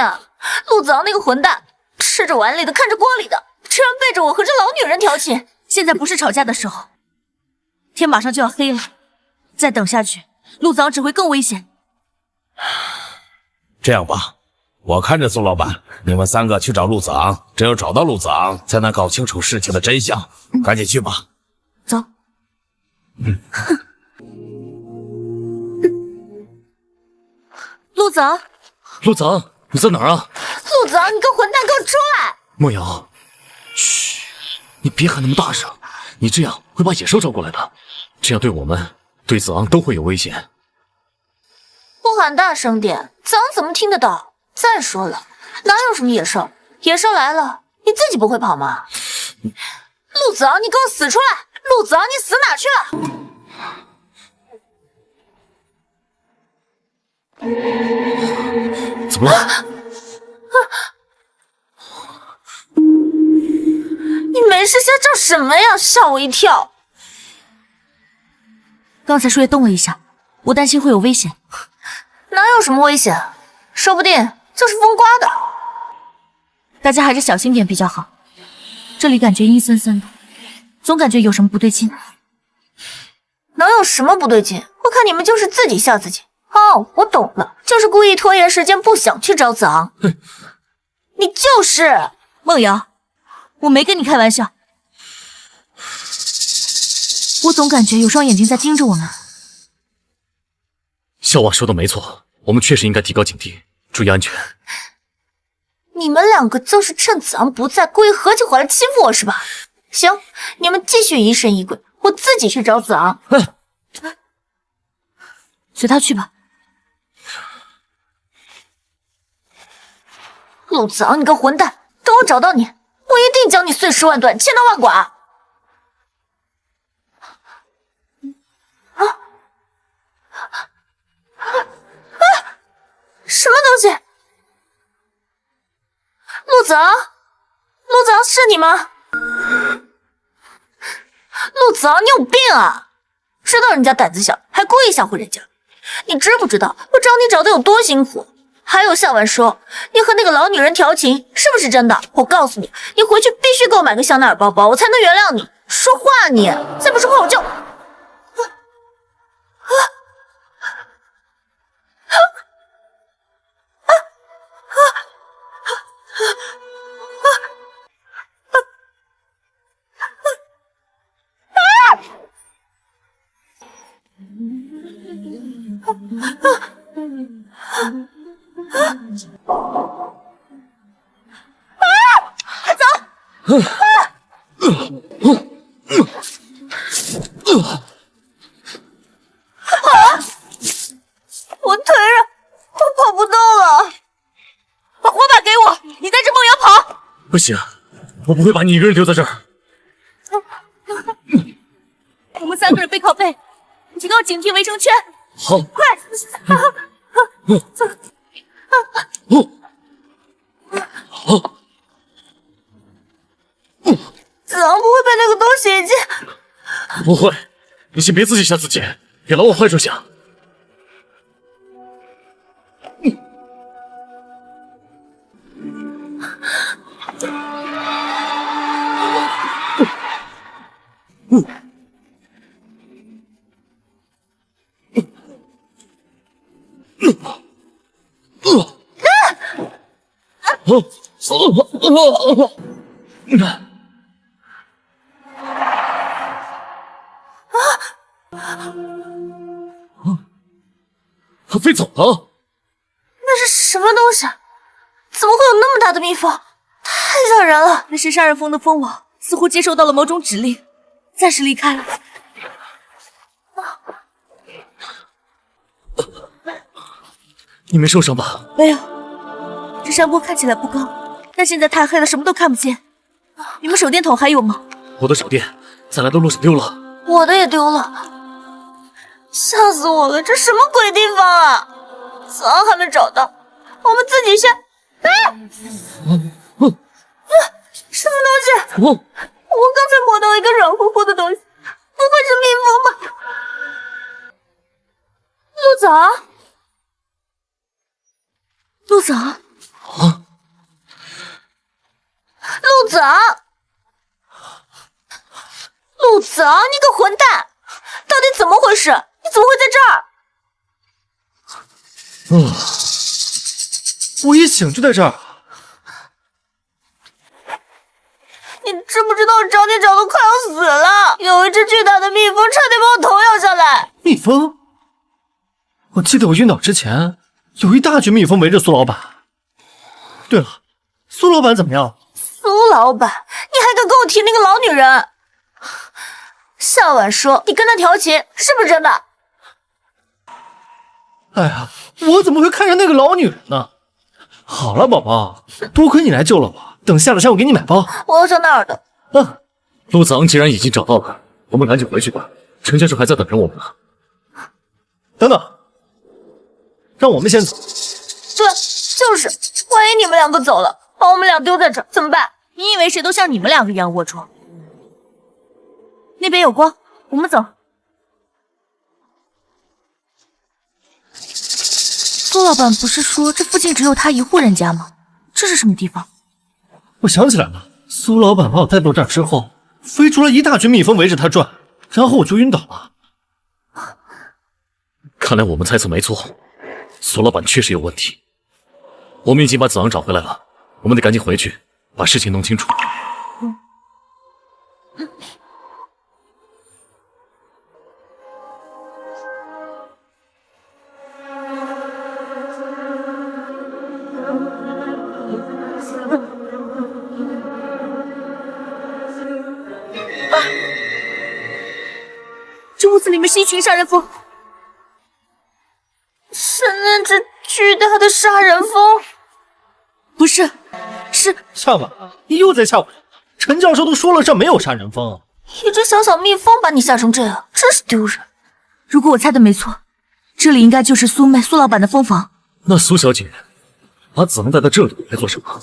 陆子昂那个混蛋，吃着碗里的看着锅里的，居然背着我和这老女人调情。现在不是吵架的时候，天马上就要黑了，再等下去，陆子昂只会更危险。这样吧，我看着苏老板，你们3个去找陆子昂，只有找到陆子昂，才能搞清楚事情的真相。赶紧去吧。走。陆子昂，陆子昂，你在哪儿啊？陆子昂，你个混蛋，给我出来！莫瑶，嘘，你别喊那么大声，你这样会把野兽招过来的，这样对我们、对子昂都会有危险。我喊大声点，子昂怎么听得到？再说了，哪有什么野兽？野兽来了，你自己不会跑吗？陆子昂，你给我死出来！陆子昂，你死哪去了？怎么了？你没事瞎叫什么呀？吓我一跳！刚才树叶动了一下，我担心会有危险。哪有什么危险？说不定就是风刮的。大家还是小心点比较好。这里感觉阴森森的，总感觉有什么不对劲。能有什么不对劲？我看你们就是自己吓自己。哦，我懂了，就是故意拖延时间，不想去找子昂。你就是梦瑶，我没跟你开玩笑。我总感觉有双眼睛在盯着我们。小婉说的没错，我们确实应该提高警惕，注意安全。你们2个就是趁子昂不在，故意合起伙来欺负我是吧？行，你们继续疑神疑鬼，我自己去找子昂。随他去吧。陆子昂，你个混蛋！等我找到你，我一定将你碎尸万段，千刀万剐！什么东西？陆子昂，陆子昂是你吗？陆子昂，你有病啊！知道人家胆子小，还故意吓唬人家。你知不知道我找你找的有多辛苦？还有夏婉说你和那个老女人调情，是不是真的？我告诉你，你回去必须给我买个香奈儿包包，我才能原谅你。说话你，再不说话我就……我腿上，我跑不动了。把火把给我，你带着梦瑶跑。不行，我不会把你一个人丢在这儿。我们3个人背靠背，提高警惕，围成圈。好，快！好。子昂不会被那个东西已经……不会，你先别自己吓自己，别老往坏处想。他飞走了。那是什么东西？怎么会有那么大的蜜蜂？太吓人了！那是杀人蜂的蜂王，似乎接受到了某种指令，暂时离开了。你没受伤吧？没有，这山坡看起来不高，但现在太黑了，什么都看不见。你们手电筒还有吗？我的手电在来的路上丢了。我的也丢了，吓死我了！这什么鬼地方啊？早还没找到，我们自己先……什么东西？我刚才摸到一个软乎乎的东西，不会是蜜蜂吧？陆总，陆总，陆总，陆总，你个混蛋！到底怎么回事？你怎么会在这儿？我一醒就在这儿。你知不知道我找你找的快要死了？有一只巨大的蜜蜂差点把我头咬下来。蜜蜂？我记得我晕倒之前，有一大群蜜蜂围着苏老板。对了，苏老板怎么样？苏老板，你还敢跟我提那个老女人？夏婉说你跟她调情，是不是真的？哎呀，我怎么会看上那个老女人呢？好了，宝宝，多亏你来救了我。等下了山，我给你买包。我要上那儿的。陆子昂既然已经找到了，我们赶紧回去吧。陈教授还在等着我们呢。等等，让我们先走。对，就是，万一你们两个走了，把我们俩丢在这儿怎么办？你以为谁都像你们两个一样龌龊？那边有光，我们走。苏老板不是说这附近只有他一户人家吗？这是什么地方？我想起来了，苏老板把我带到这儿之后，飞出了一大群蜜蜂围着他转，然后我就晕倒了。看来我们猜测没错，苏老板确实有问题。我们已经把子昂找回来了，我们得赶紧回去，把事情弄清楚。这屋子里面是一群杀人蜂，是那只巨大的杀人蜂？不是，是夏婉，你又在吓我人了。陈教授都说了，这没有杀人蜂。一只小小蜜蜂把你吓成这样，真是丢人。如果我猜的没错，这里应该就是苏老板的蜂房。那苏小姐把子昂带到这里来做什么？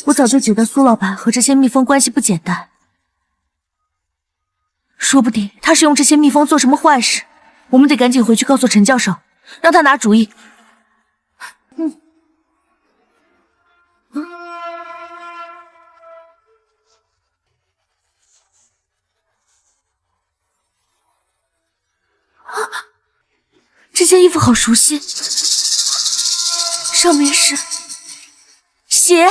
我早就觉得苏老板和这些蜜蜂关系不简单，说不定他是用这些蜜蜂做什么坏事。我们得赶紧回去告诉陈教授，让他拿主意。这件衣服好熟悉，上面是血。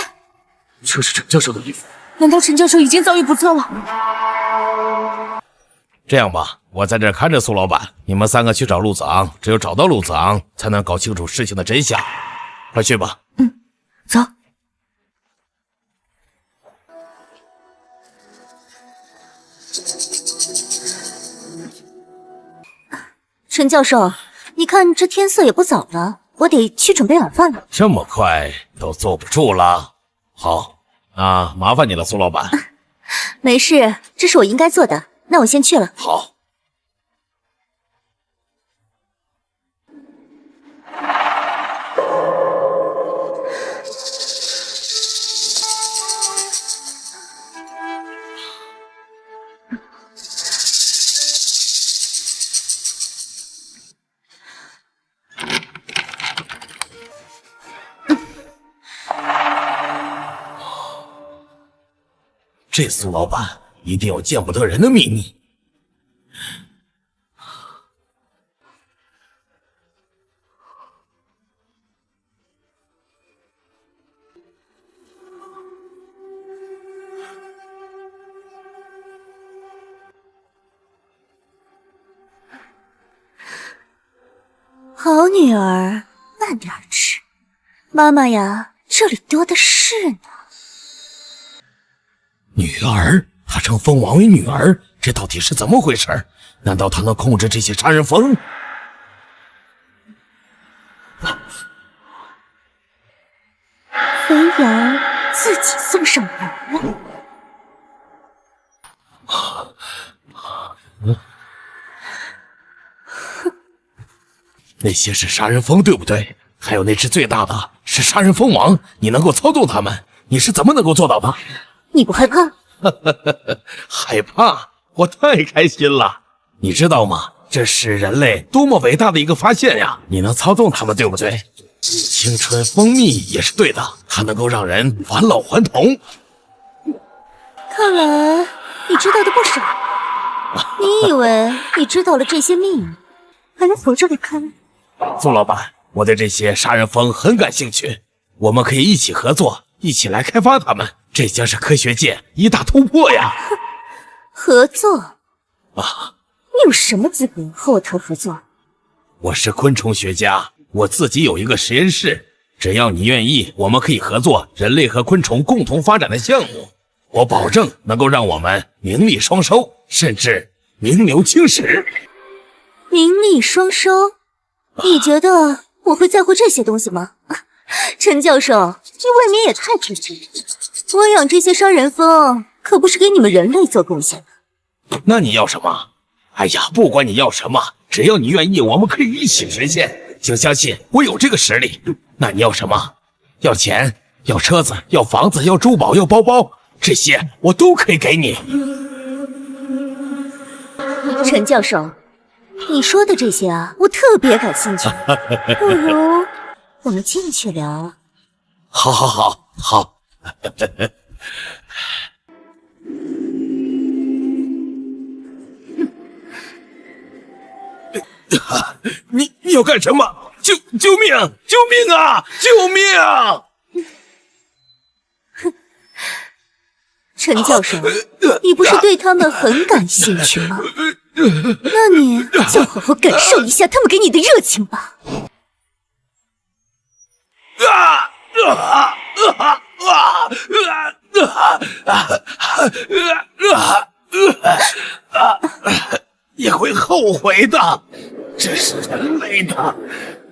这是陈教授的衣服。难道陈教授已经遭遇不测了？这样吧，我在这看着苏老板，你们三个去找陆子昂，只有找到陆子昂，才能搞清楚事情的真相。快去吧。走。陈教授，你看这天色也不早了，我得去准备晚饭了。这么快都坐不住了。好，那麻烦你了，苏老板。没事，这是我应该做的。那我先去了。好。这苏老板一定有见不得人的秘密。好女儿，慢点吃。妈妈呀，这里多的是呢。女儿，她称蜂王为女儿，这到底是怎么回事？难道她能控制这些杀人蜂？己送上门了。那些是杀人蜂，对不对？还有那只最大的是杀人蜂王，你能够操纵它们，你是怎么能够做到的？你不害怕？害怕？我太开心了！你知道吗？这是人类多么伟大的一个发现呀！你能操纵它们，对不对？青春蜂蜜也是对的，它能够让人返老还童。看来你知道的不少。你以为你知道了这些秘密，还能活着离开？宋老板，我对这些杀人蜂很感兴趣，我们可以一起合作，一起来开发它们，这将是科学界一大突破呀！合作？啊，你有什么资格和我谈合作？我是昆虫学家，我自己有一个实验室，只要你愿意，我们可以合作人类和昆虫共同发展的项目，我保证能够让我们名利双收，甚至名留青史。名利双收？你觉得我会在乎这些东西吗？陈教授，你未免也太天真了。我养这些杀人蜂，可不是给你们人类做贡献的。那你要什么？哎呀，不管你要什么，只要你愿意，我们可以一起实现。请相信我有这个实力。那你要什么？要钱？要车子？要房子？要珠宝？要包包？这些我都可以给你。陈教授，你说的这些啊，我特别感兴趣。不如我们进去聊。好好好好。你要干什么？救命！救命啊！救命！陈教授，你不是对他们很感兴趣吗？那你就好好感受一下他们给你的热情吧。你会后悔的，这是人类的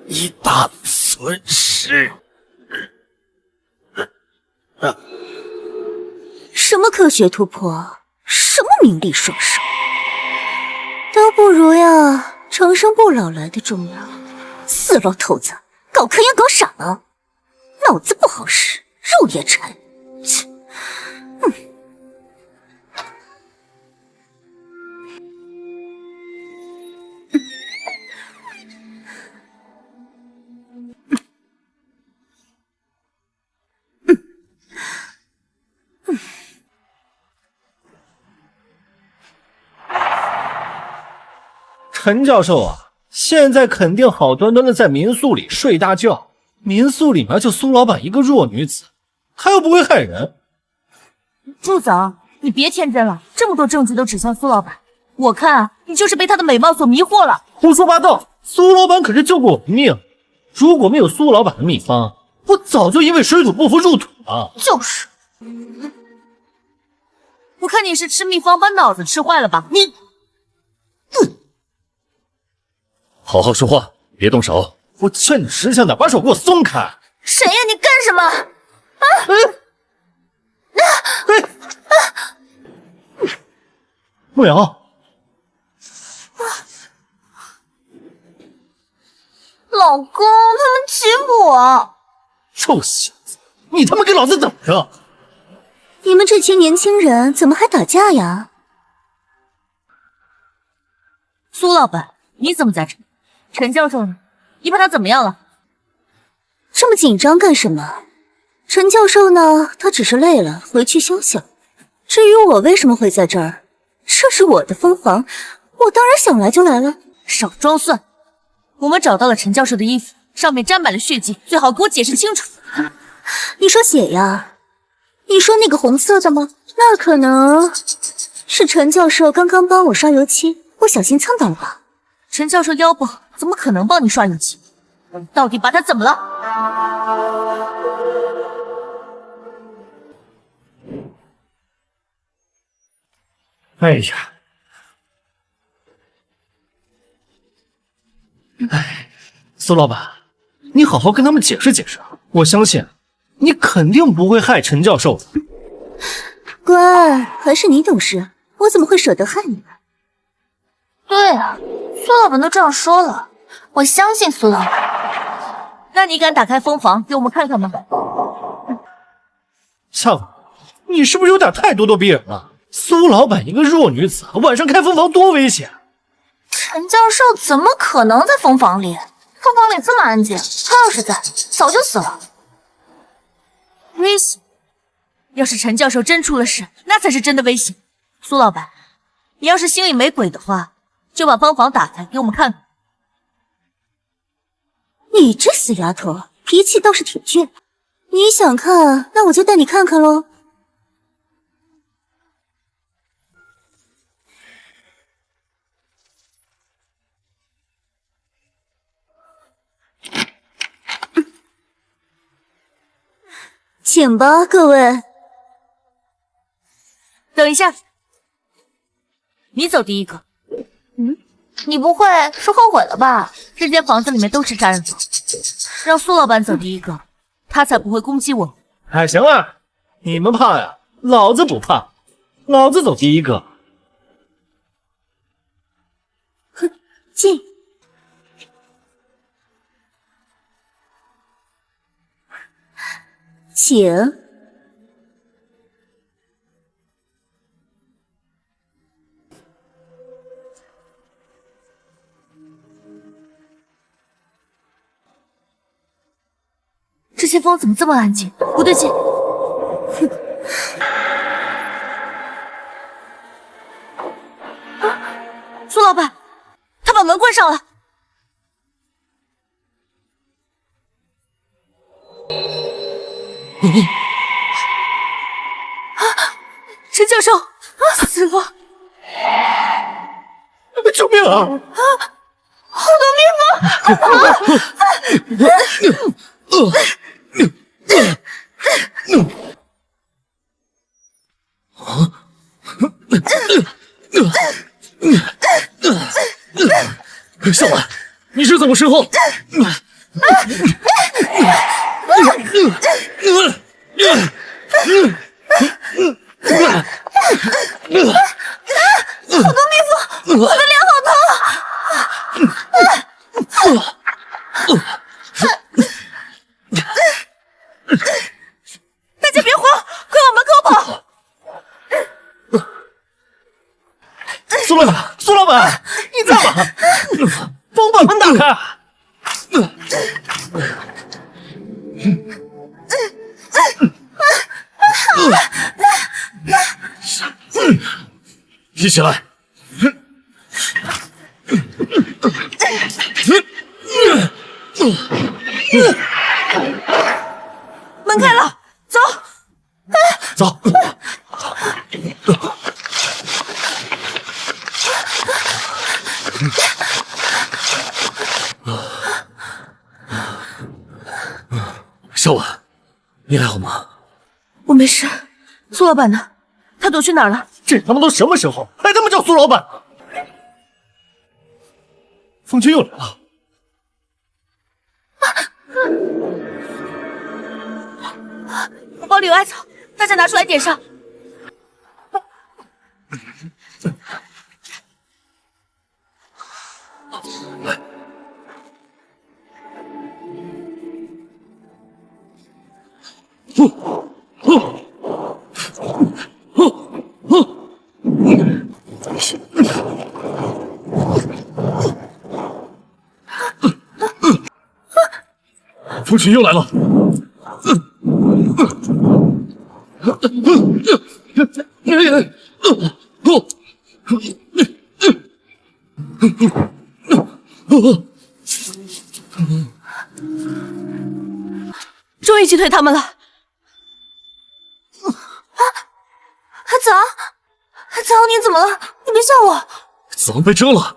一大损失。什么科学突破，什么名利双收，都不如呀长生不老来的重要。死老头子，搞科研搞傻了，脑子不好使，肉也馋。切，陈教授啊，现在肯定好端端的在民宿里睡大觉，民宿里面就苏老板一个弱女子，她又不会害人。祝总，你别天真了，这么多证据都指向苏老板，我看啊，你就是被她的美貌所迷惑了。胡说八道！苏老板可是救过我的命，如果没有苏老板的秘方，我早就因为水土不服入土了。就是，我看你是吃秘方把脑子吃坏了吧？你，好好说话，别动手。我劝你识相点，把手给我松开！谁呀？你干什么？慕瑶，老公，他们欺负我！臭小子，你他妈给老子等着！你们这群年轻人怎么还打架呀？苏老板，你怎么在这？陈教授呢？你把他怎么样了？这么紧张干什么？陈教授呢？他只是累了，回去休息了。至于我为什么会在这儿，这是我的蜂房，我当然想来就来了。少装蒜！我们找到了陈教授的衣服，上面沾满了血迹，最好给我解释清楚。你说血呀？你说那个红色的吗？那可能是陈教授刚刚帮我刷油漆，不小心蹭到了吧？陈教授腰不好，怎么可能帮你刷油漆？你到底把他怎么了？哎呀，哎，苏老板，你好好跟他们解释解释啊！我相信你肯定不会害陈教授的。乖，还是你懂事，我怎么会舍得害你呢？对啊，苏老板都这样说了，我相信苏老板。那你敢打开蜂房给我们看看吗？夏风，你是不是有点太咄咄逼人了？苏老板一个弱女子，晚上开蜂房多危险！陈教授怎么可能在蜂房里？蜂房里这么安静，他要是在，早就死了。危险！要是陈教授真出了事，那才是真的危险。苏老板，你要是心里没鬼的话，就把蜂房打开给我们看看。你这死丫头，脾气倒是挺倔。你想看，那我就带你看看喽。请吧，各位。等一下，你走第一个。你不会是后悔了吧？这间房子里面都是杀人犯，让苏老板走第一个，他才不会攻击我。哎，行了，你们怕呀，老子不怕，老子走第一个。哼，进。请。这些风怎么这么安静？不对劲！苏老板，他把门关上了。陈教授死了！救命啊！好多蜜蜂！小婉，你是怎么身后？好多蜜蜂，我的脸好痛！大家别慌，快往门口跑！苏老板，苏老板，你在吗？帮我把门打开！一起来！门开了，走！走！小婉，你还好吗？我没事。苏老板呢？他躲去哪儿了？这他妈都什么时候，还他妈叫苏老板？风君又来了。我包里有艾草，大家拿出来点上。风群又来了！终于击退他们了！阿泽，阿泽，你怎么了？你别吓我！子昂被蛰了，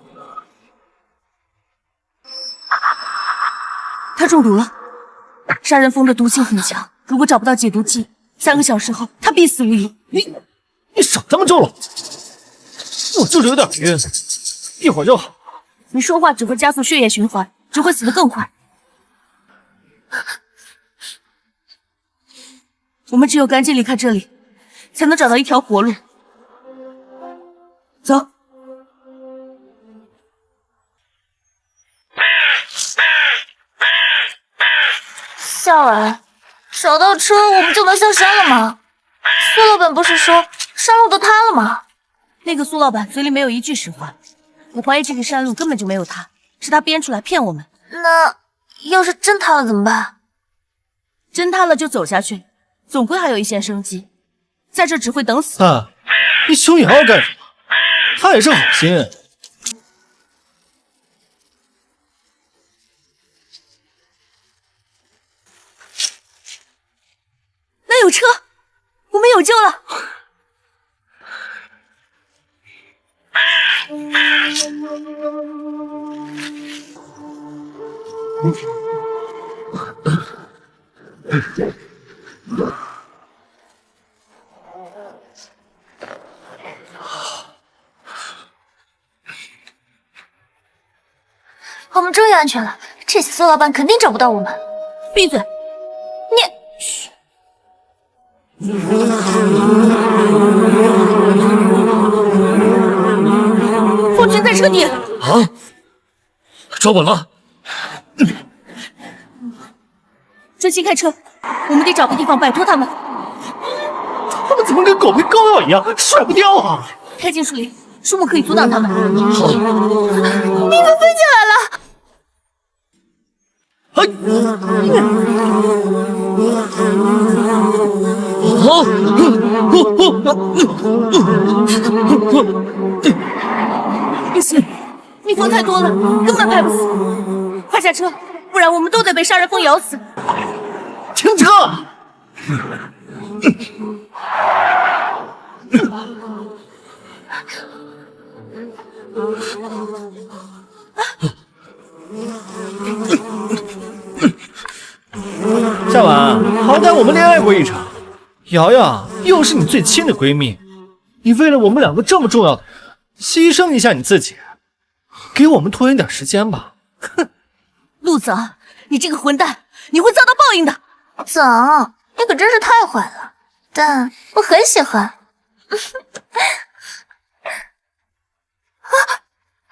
他中毒了。杀人蜂的毒性很强，如果找不到解毒剂，3个小时后他必死无疑。你少他妈咒了！我就是有点晕，一会儿就好。你说话只会加速血液循环，只会死得更快。我们只有赶紧离开这里，才能找到一条活路。走。夏婉，找到车我们就能下山了吗？苏老板不是说山路都塌了吗？那个苏老板嘴里没有一句实话，我怀疑这个山路根本就没有塌，是他编出来骗我们。那要是真塌了怎么办？真塌了就走下去，总归还有一线生机，在这只会等死。啊，你凶瑶干什么？他也是好心。那有车，我们有救了。我们终于安全了，这次苏老板肯定找不到我们。闭嘴！你，嘘。凤群在车底。啊！抓稳了！专心开车，我们得找个地方摆脱他们。他们怎么跟狗配膏药一样，甩不掉啊！开进树林，树木可以阻挡他们。好。蜜蜂飞进来了！哎！不行，蜜蜂太多了，根本拍不死。快下车，不然我们都得被杀人蜂咬死。停车！夏婉，好歹我们恋爱过一场，瑶瑶又是你最亲的闺蜜，你为了我们两个这么重要的人，牺牲一下你自己，给我们拖延点时间吧。哼，陆子昂，你这个混蛋，你会遭到报应的。子昂，你可真是太坏了，但我很喜欢。啊，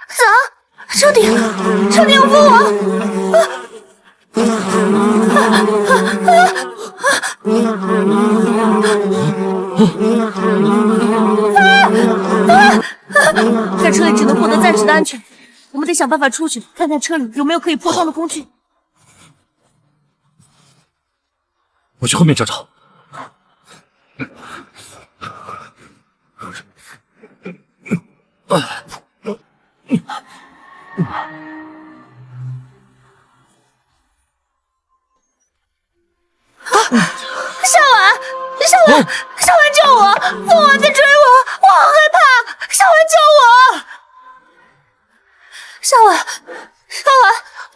子昂，车顶有蜂王！在车里只能获得暂时的安全，我们得想办法出去，看看车里有没有可以破窗的工具。我去后面找找。小婉救我！蜂王在追我，我好害怕！小婉救我！小婉，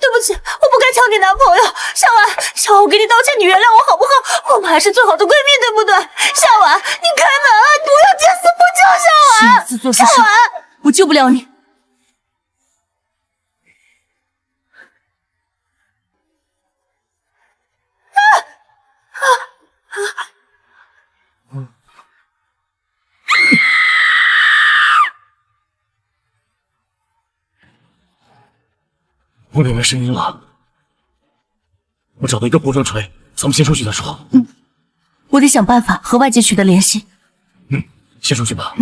对不起，我不该抢你男朋友。小婉，我给你道歉，你原谅我好不好？我们还是最好的闺蜜，对不对？小婉，你开门啊！不要见死不救，小婉！自作自受，我救不了你。外面没声音了，我找到一个破风锤，咱们先出去再说。我得想办法和外界取得联系。先出去吧。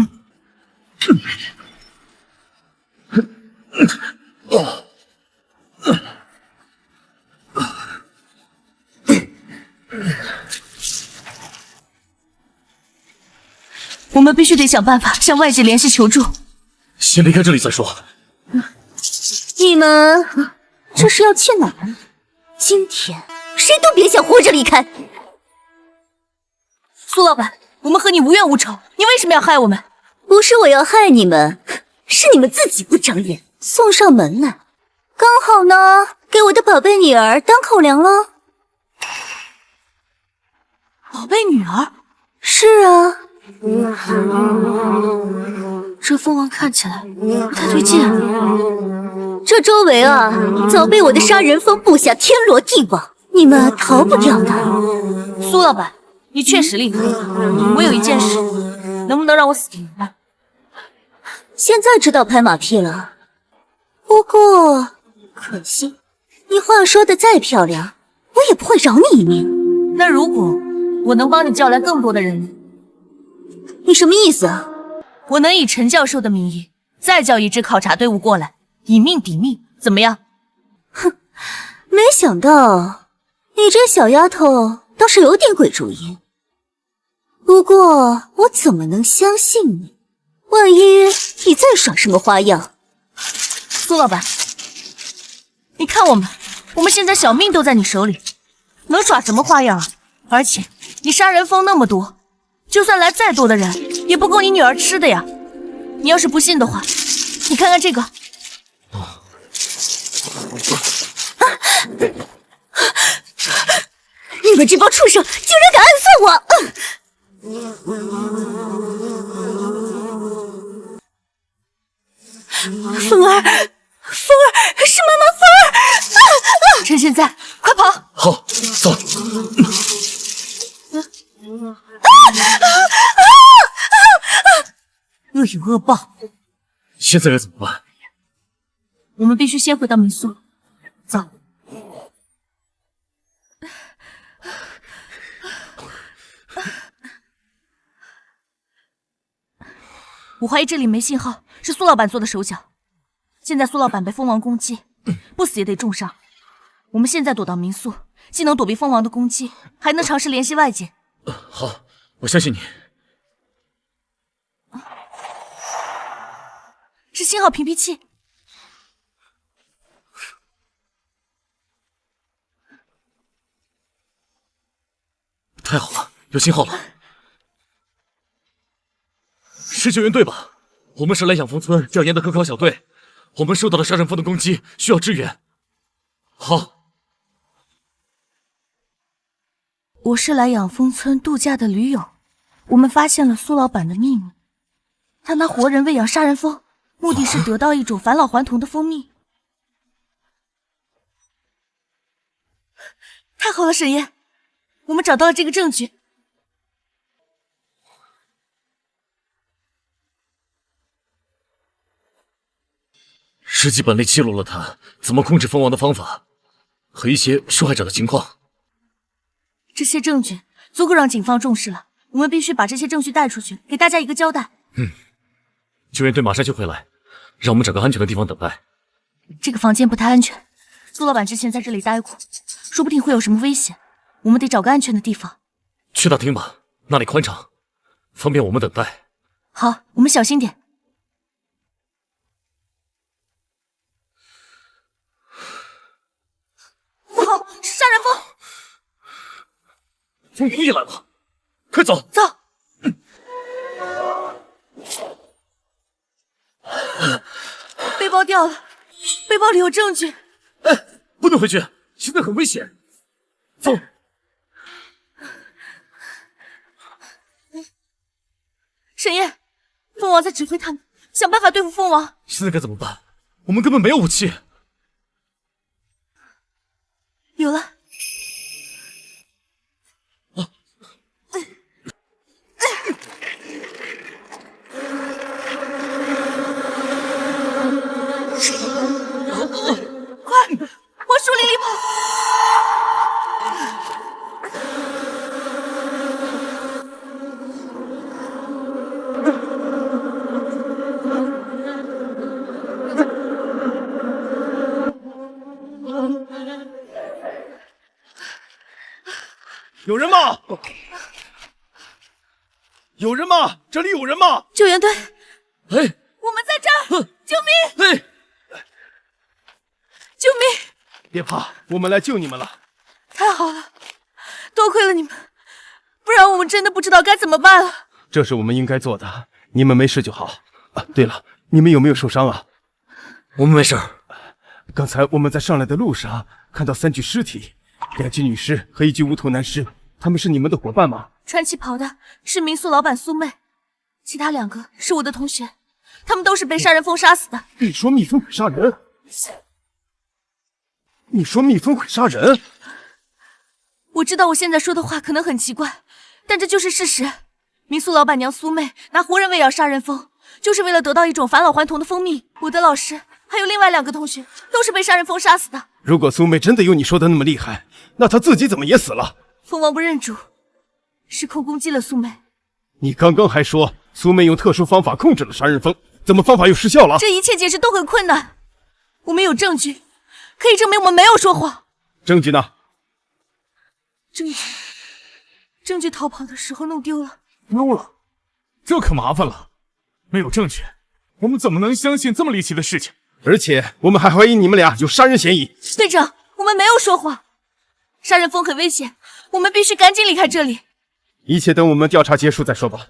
我们必须得想办法向外界联系求助。先离开这里再说。你们这是要去哪儿？今天谁都别想活着离开！苏老板，我们和你无冤无仇，你为什么要害我们？不是我要害你们，是你们自己不长眼，送上门来。刚好呢，给我的宝贝女儿当口粮了。宝贝女儿？是啊。这蜂王看起来不太对劲。这周围啊，早被我的杀人蜂布下天罗地网，你们逃不掉的。苏老板，你确实厉害。我有一件事，能不能让我死明白？现在知道拍马屁了，不过可惜，你话说的再漂亮，我也不会饶你一命。那如果我能帮你叫来更多的人，你什么意思啊？我能以陈教授的名义再叫一支考察队伍过来，以命抵命，怎么样？哼，没想到你这小丫头倒是有点鬼主意。不过我怎么能相信你？万一你再耍什么花样？苏老板，你看我们现在小命都在你手里，能耍什么花样啊？而且你杀人蜂那么多，就算来再多的人，也不够你女儿吃的呀。你要是不信的话，你看看这个。你们这帮畜生竟然敢暗算我！风儿，是妈妈风儿！趁现在，快跑！好，走。恶有恶报，现在该怎么办？我们必须先回到民宿。走。我怀疑这里没信号，是苏老板做的手脚。现在苏老板被蜂王攻击，不死也得重伤。我们现在躲到民宿，既能躲避蜂王的攻击，还能尝试联系外界。好，我相信你。是信号屏蔽器。太好了，有信号了。是救援队吧？我们是来养蜂村调研的科考小队，我们受到了杀人蜂的攻击，需要支援。好。我是来养蜂村度假的驴友，我们发现了苏老板的秘密，他拿活人喂养杀人蜂，目的是得到一种返老还童的蜂蜜。太好了，沈烨，我们找到了这个证据。实际本类记录了他怎么控制蜂王的方法和一些受害者的情况。这些证据足够让警方重视了，我们必须把这些证据带出去，给大家一个交代。救援队马上就会来，让我们找个安全的地方等待。这个房间不太安全，苏老板之前在这里待过，说不定会有什么危险，我们得找个安全的地方。去大厅吧，那里宽敞，方便我们等待。好，我们小心点。不好，是杀人蜂！蜂王也来了，快走！走！背包掉了，背包里有证据。哎，不能回去，现在很危险。走。沈烨，蜂王在指挥他们，想办法对付蜂王。现在该怎么办？我们根本没有武器。有了。快，往树林里跑！有人吗？有人吗？这里有人吗？救援队，哎，我们在这儿！救命！哎，救命！别怕，我们来救你们了。太好了，多亏了你们，不然我们真的不知道该怎么办了。这是我们应该做的，你们没事就好。啊，对了，你们有没有受伤啊？我们没事。刚才我们在上来的路上看到3具尸体，2具女尸和1具无头男尸，他们是你们的伙伴吗？穿旗袍的是民宿老板苏妹，其他2个是我的同学，他们都是被杀人蜂杀死的。你说蜜蜂会杀人？你说蜜蜂会杀人？我知道我现在说的话可能很奇怪，但这就是事实。民宿老板娘苏妹拿活人喂养杀人蜂，就是为了得到一种返老还童的蜂蜜。我的老师还有另外2个同学都是被杀人蜂杀死的。如果苏妹真的有你说的那么厉害，那她自己怎么也死了？蜂王不认主，失控攻击了苏妹。你刚刚还说苏妹用特殊方法控制了杀人蜂，怎么方法又失效了？这一切解释都很困难。我们有证据，可以证明我们没有说谎。证据呢？证据逃跑的时候弄丢了。丢了，这可麻烦了。没有证据，我们怎么能相信这么离奇的事情？而且我们还怀疑你们俩有杀人嫌疑。队长，我们没有说谎。杀人蜂很危险，我们必须赶紧离开这里。一切等我们调查结束再说吧。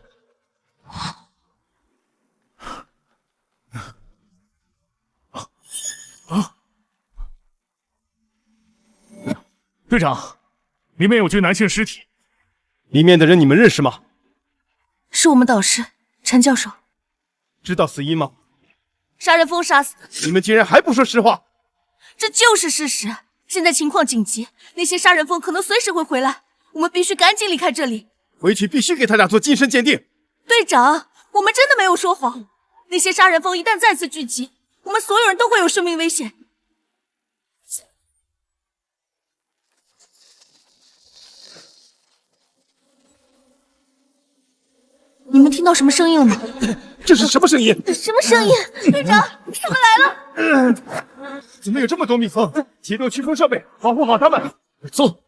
队长，里面有具男性尸体。里面的人你们认识吗？是我们导师陈教授。知道死因吗？杀人蜂杀死的。你们竟然还不说实话！这就是事实。现在情况紧急，那些杀人蜂可能随时会回来，我们必须赶紧离开这里。回去必须给他俩做精神鉴定。队长，我们真的没有说谎。那些杀人蜂一旦再次聚集，我们所有人都会有生命危险。你们听到什么声音了吗？这是什么声音？什么声音？队长，他们来了！怎么有这么多蜜蜂？启动驱蜂设备，保护好它们。走。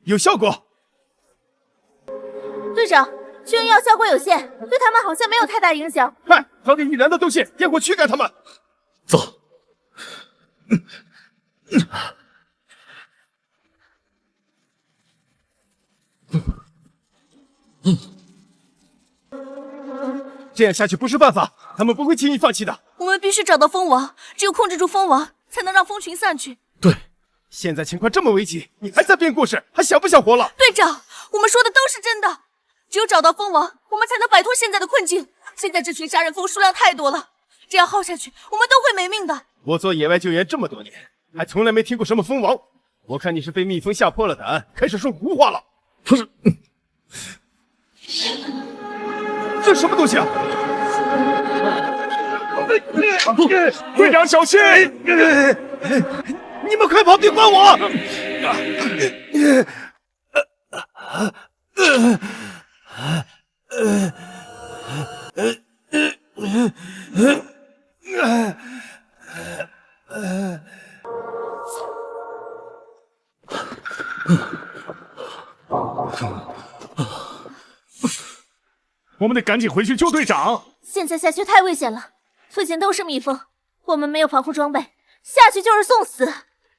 有效果。队长，驱蚊药效果有限，对他们好像没有太大影响。快，找点易燃的东西，点火驱赶他们。走。这样下去不是办法，他们不会轻易放弃的。我们必须找到蜂王，只有控制住蜂王，才能让蜂群散去。对，现在情况这么危急，你还在编故事，还想不想活了？队长，我们说的都是真的。只有找到蜂王，我们才能摆脱现在的困境。现在这群杀人蜂数量太多了，这样耗下去，我们都会没命的。我做野外救援这么多年，还从来没听过什么蜂王。我看你是被蜜蜂吓破了胆，开始说胡话了。不是，这什么东西啊？队长小心！你们快跑，别管我！我们得赶紧回去救队长。现在下去太危险了，附近都是蜜蜂，我们没有防护装备，下去就是送死。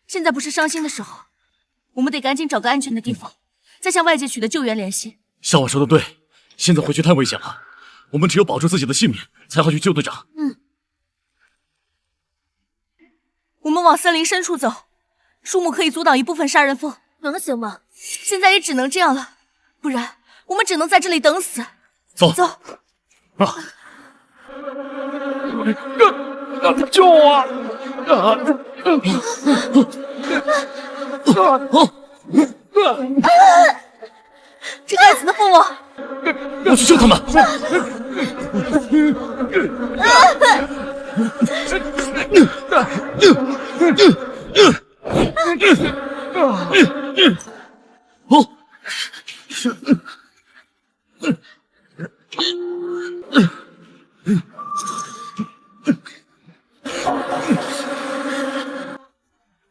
现在不是伤心的时候，我们得赶紧找个安全的地方，再向外界取得救援联系。夏婉说的对，现在回去太危险了，我们只有保住自己的性命，才好去救队长。我们往森林深处走，树木可以阻挡一部分杀人蜂，能行吗？现在也只能这样了，不然我们只能在这里等死。走。走。救我！这该死的蜂王！我去救他们。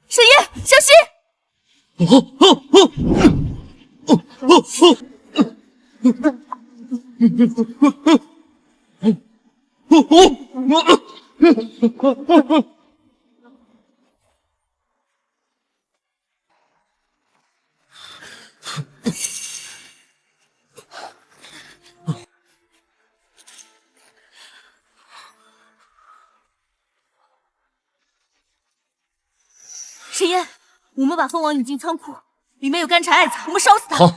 沈夜，小心！沈夜，我们把蜂王引进仓库，里面有干柴艾草，我们烧死它。好。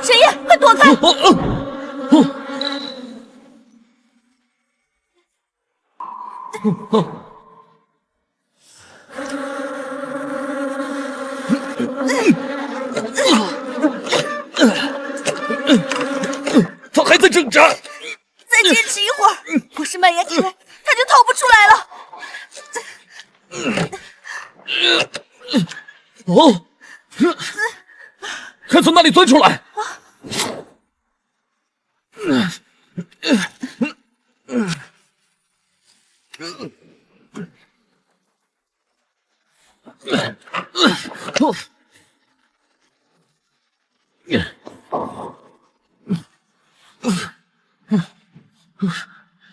沈夜，快躲开！他还在挣扎。再坚持一会儿，我是蔓延开，他就逃不出来了。哦，快从那里钻出来！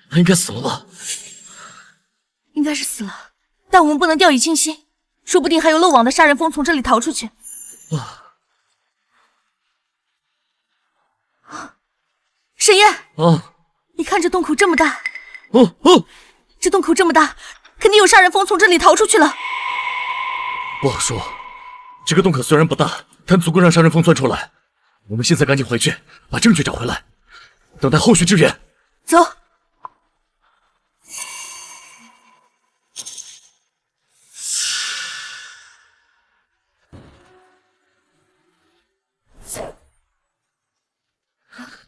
他应该死了吧？应该是死了，但我们不能掉以轻心，说不定还有漏网的杀人蜂从这里逃出去。沈烨，你看这洞口这么大，这洞口这么大，肯定有杀人蜂从这里逃出去了。不好说，这个洞口虽然不大，但足够让杀人蜂钻出来。我们现在赶紧回去，把证据找回来，等待后续支援。走。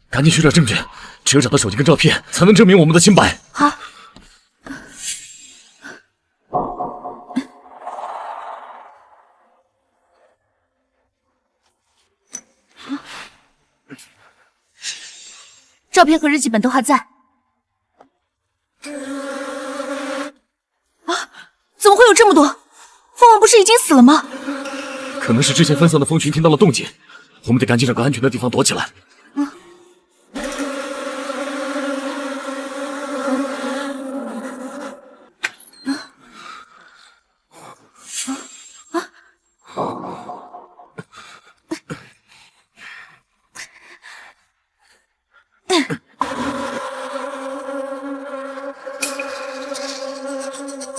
赶紧去找证据，只有找到手机跟照片，才能证明我们的清白。好。照片和日记本都还在。啊！怎么会有这么多？蜂王不是已经死了吗？可能是之前分散的蜂群听到了动静，我们得赶紧找个安全的地方躲起来。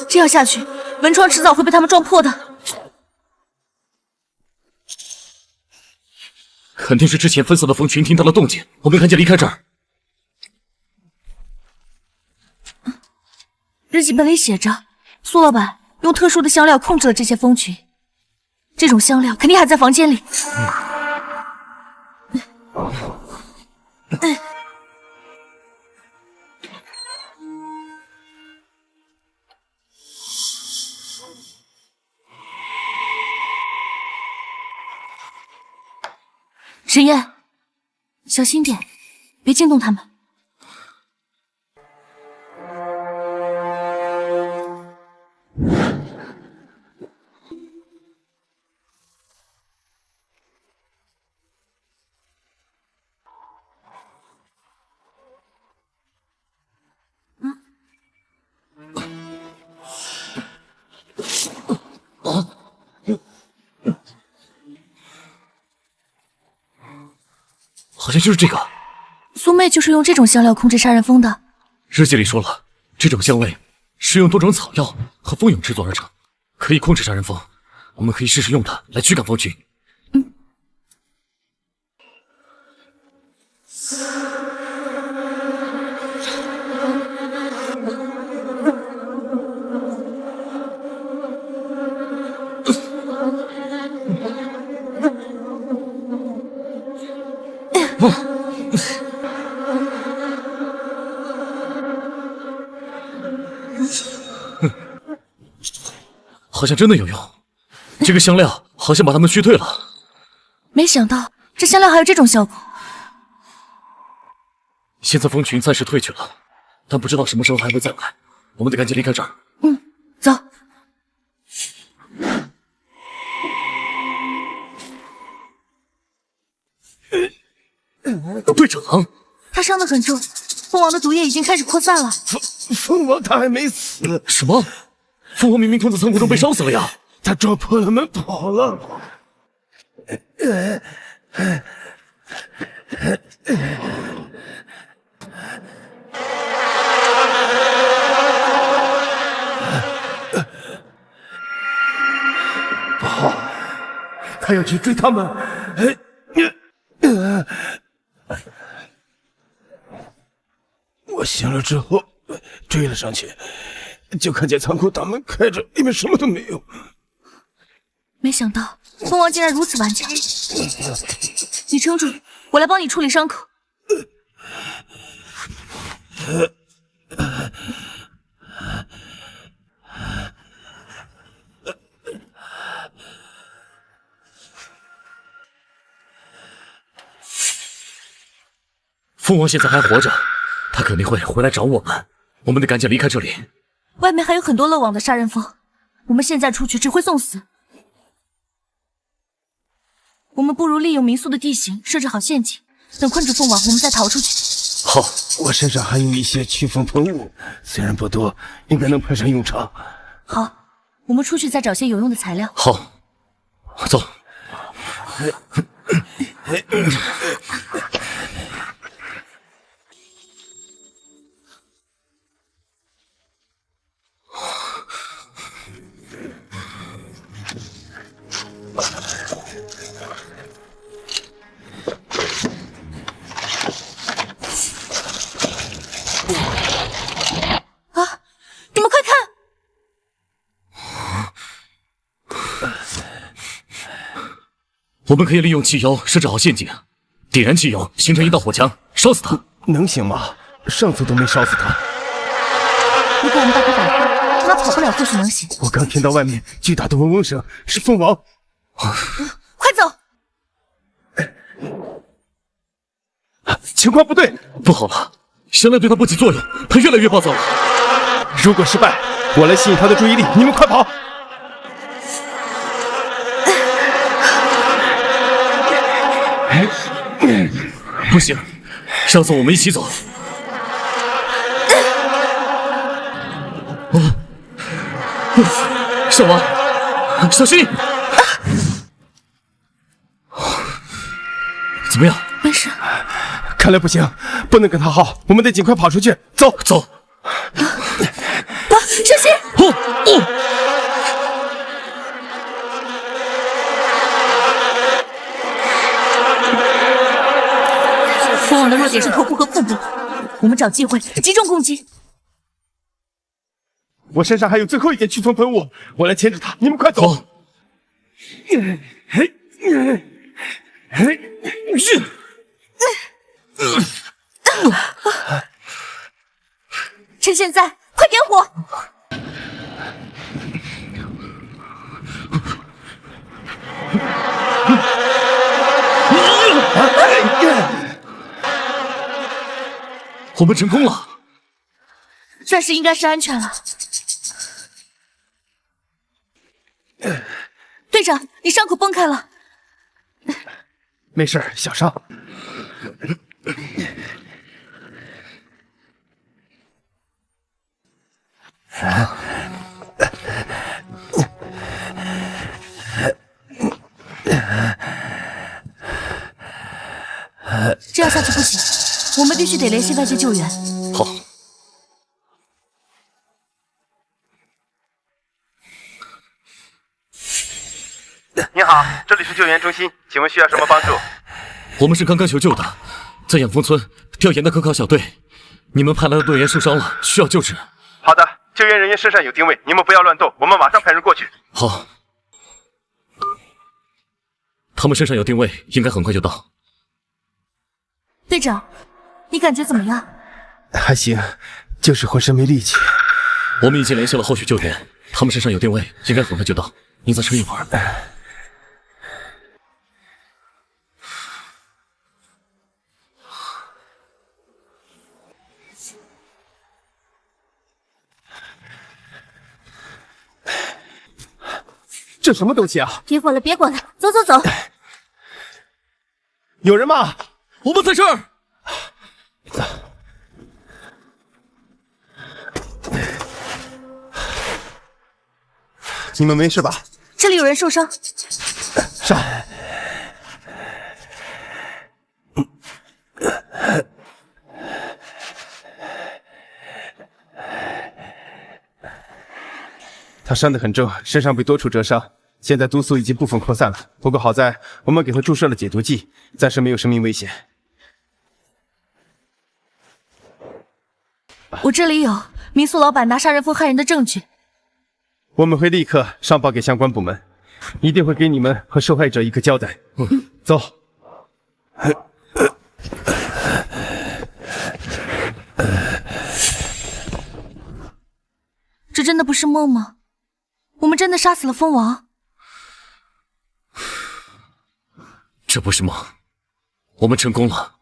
这样下去，门窗迟早会被他们撞破的。肯定是之前分散的蜂群听到了动静，我们赶紧离开这儿。日记本里写着，苏老板用特殊的香料控制了这些蜂群，这种香料肯定还在房间里。沈烨，小心点，别惊动他们。好像就是这个。苏妹就是用这种香料控制杀人蜂的。日记里说了，这种香味是用多种草药和蜂蛹制作而成，可以控制杀人蜂。我们可以试试用它来驱赶蜂群。好像真的有用，这个香料好像把他们驱退了。没想到这香料还有这种效果。现在蜂群暂时退去了，但不知道什么时候还会再来，我们得赶紧离开这儿。走。队长，他伤得很重，蜂王的毒液已经开始扩散了。蜂王他还没死。什么？蜂王明明困在仓库中被烧死了呀！他撞破了门跑了。不好，他要去追他们。我醒了之后追了上去，就看见仓库大门开着，里面什么都没有。没想到蜂王竟然如此顽强。你撑住，我来帮你处理伤口。蜂王现在还活着，他肯定会回来找我们，我们得赶紧离开这里。外面还有很多漏网的杀人蜂，我们现在出去只会送死。我们不如利用民宿的地形设置好陷阱，等困住蜂王，我们再逃出去。好，我身上还有一些驱风喷雾，虽然不多，应该能派上用场。好，我们出去再找些有用的材料。好，走。啊！你们快看！我们可以利用汽油设置好陷阱，点燃汽油，形成一道火墙，烧死他。能行吗？上次都没烧死他。如果我们把他打开，他跑不了，或许能行。我刚听到外面巨大的嗡嗡声，是蜂王。快走！情况不对，不好了，香料对他不起作用，他越来越暴躁了。如果失败，我来吸引他的注意力，你们快跑！不行，上次我们一起走。小王，小心！怎么样？没事。看来不行，不能跟他耗，我们得尽快跑出去。走走。小心！蜂王的弱点是头部和腹部，我们找机会集中攻击。我身上还有最后一件驱风喷雾，我来牵制他，你们快走！好。趁现在，快点火！我们成功了，暂时应该是安全了。队长，你伤口崩开了。没事，小伤。这样下去不行，我们必须得联系外界救援。好。你好，这里是救援中心，请问需要什么帮助？我们是刚刚求救的，在养蜂村调研的科考小队，你们派来的队员受伤了，需要救治。好的，救援人员身上有定位，你们不要乱动，我们马上派人过去。好，他们身上有定位，应该很快就到。队长，你感觉怎么样？还行，就是浑身没力气。我们已经联系了后续救援，他们身上有定位，应该很快就到。你再撑一会儿。这什么东西啊？别管了，别管了，走走走。有人吗？我们在这儿。你们没事吧？这里有人受伤。上。他伤得很重，身上被多处折伤，现在毒素已经部分扩散了。不过好在我们给他注射了解毒剂，暂时没有生命危险。我这里有民宿老板拿杀人蜂害人的证据。我们会立刻上报给相关部门，一定会给你们和受害者一个交代。走。这真的不是梦吗？我们真的杀死了蜂王？这不是梦，我们成功了。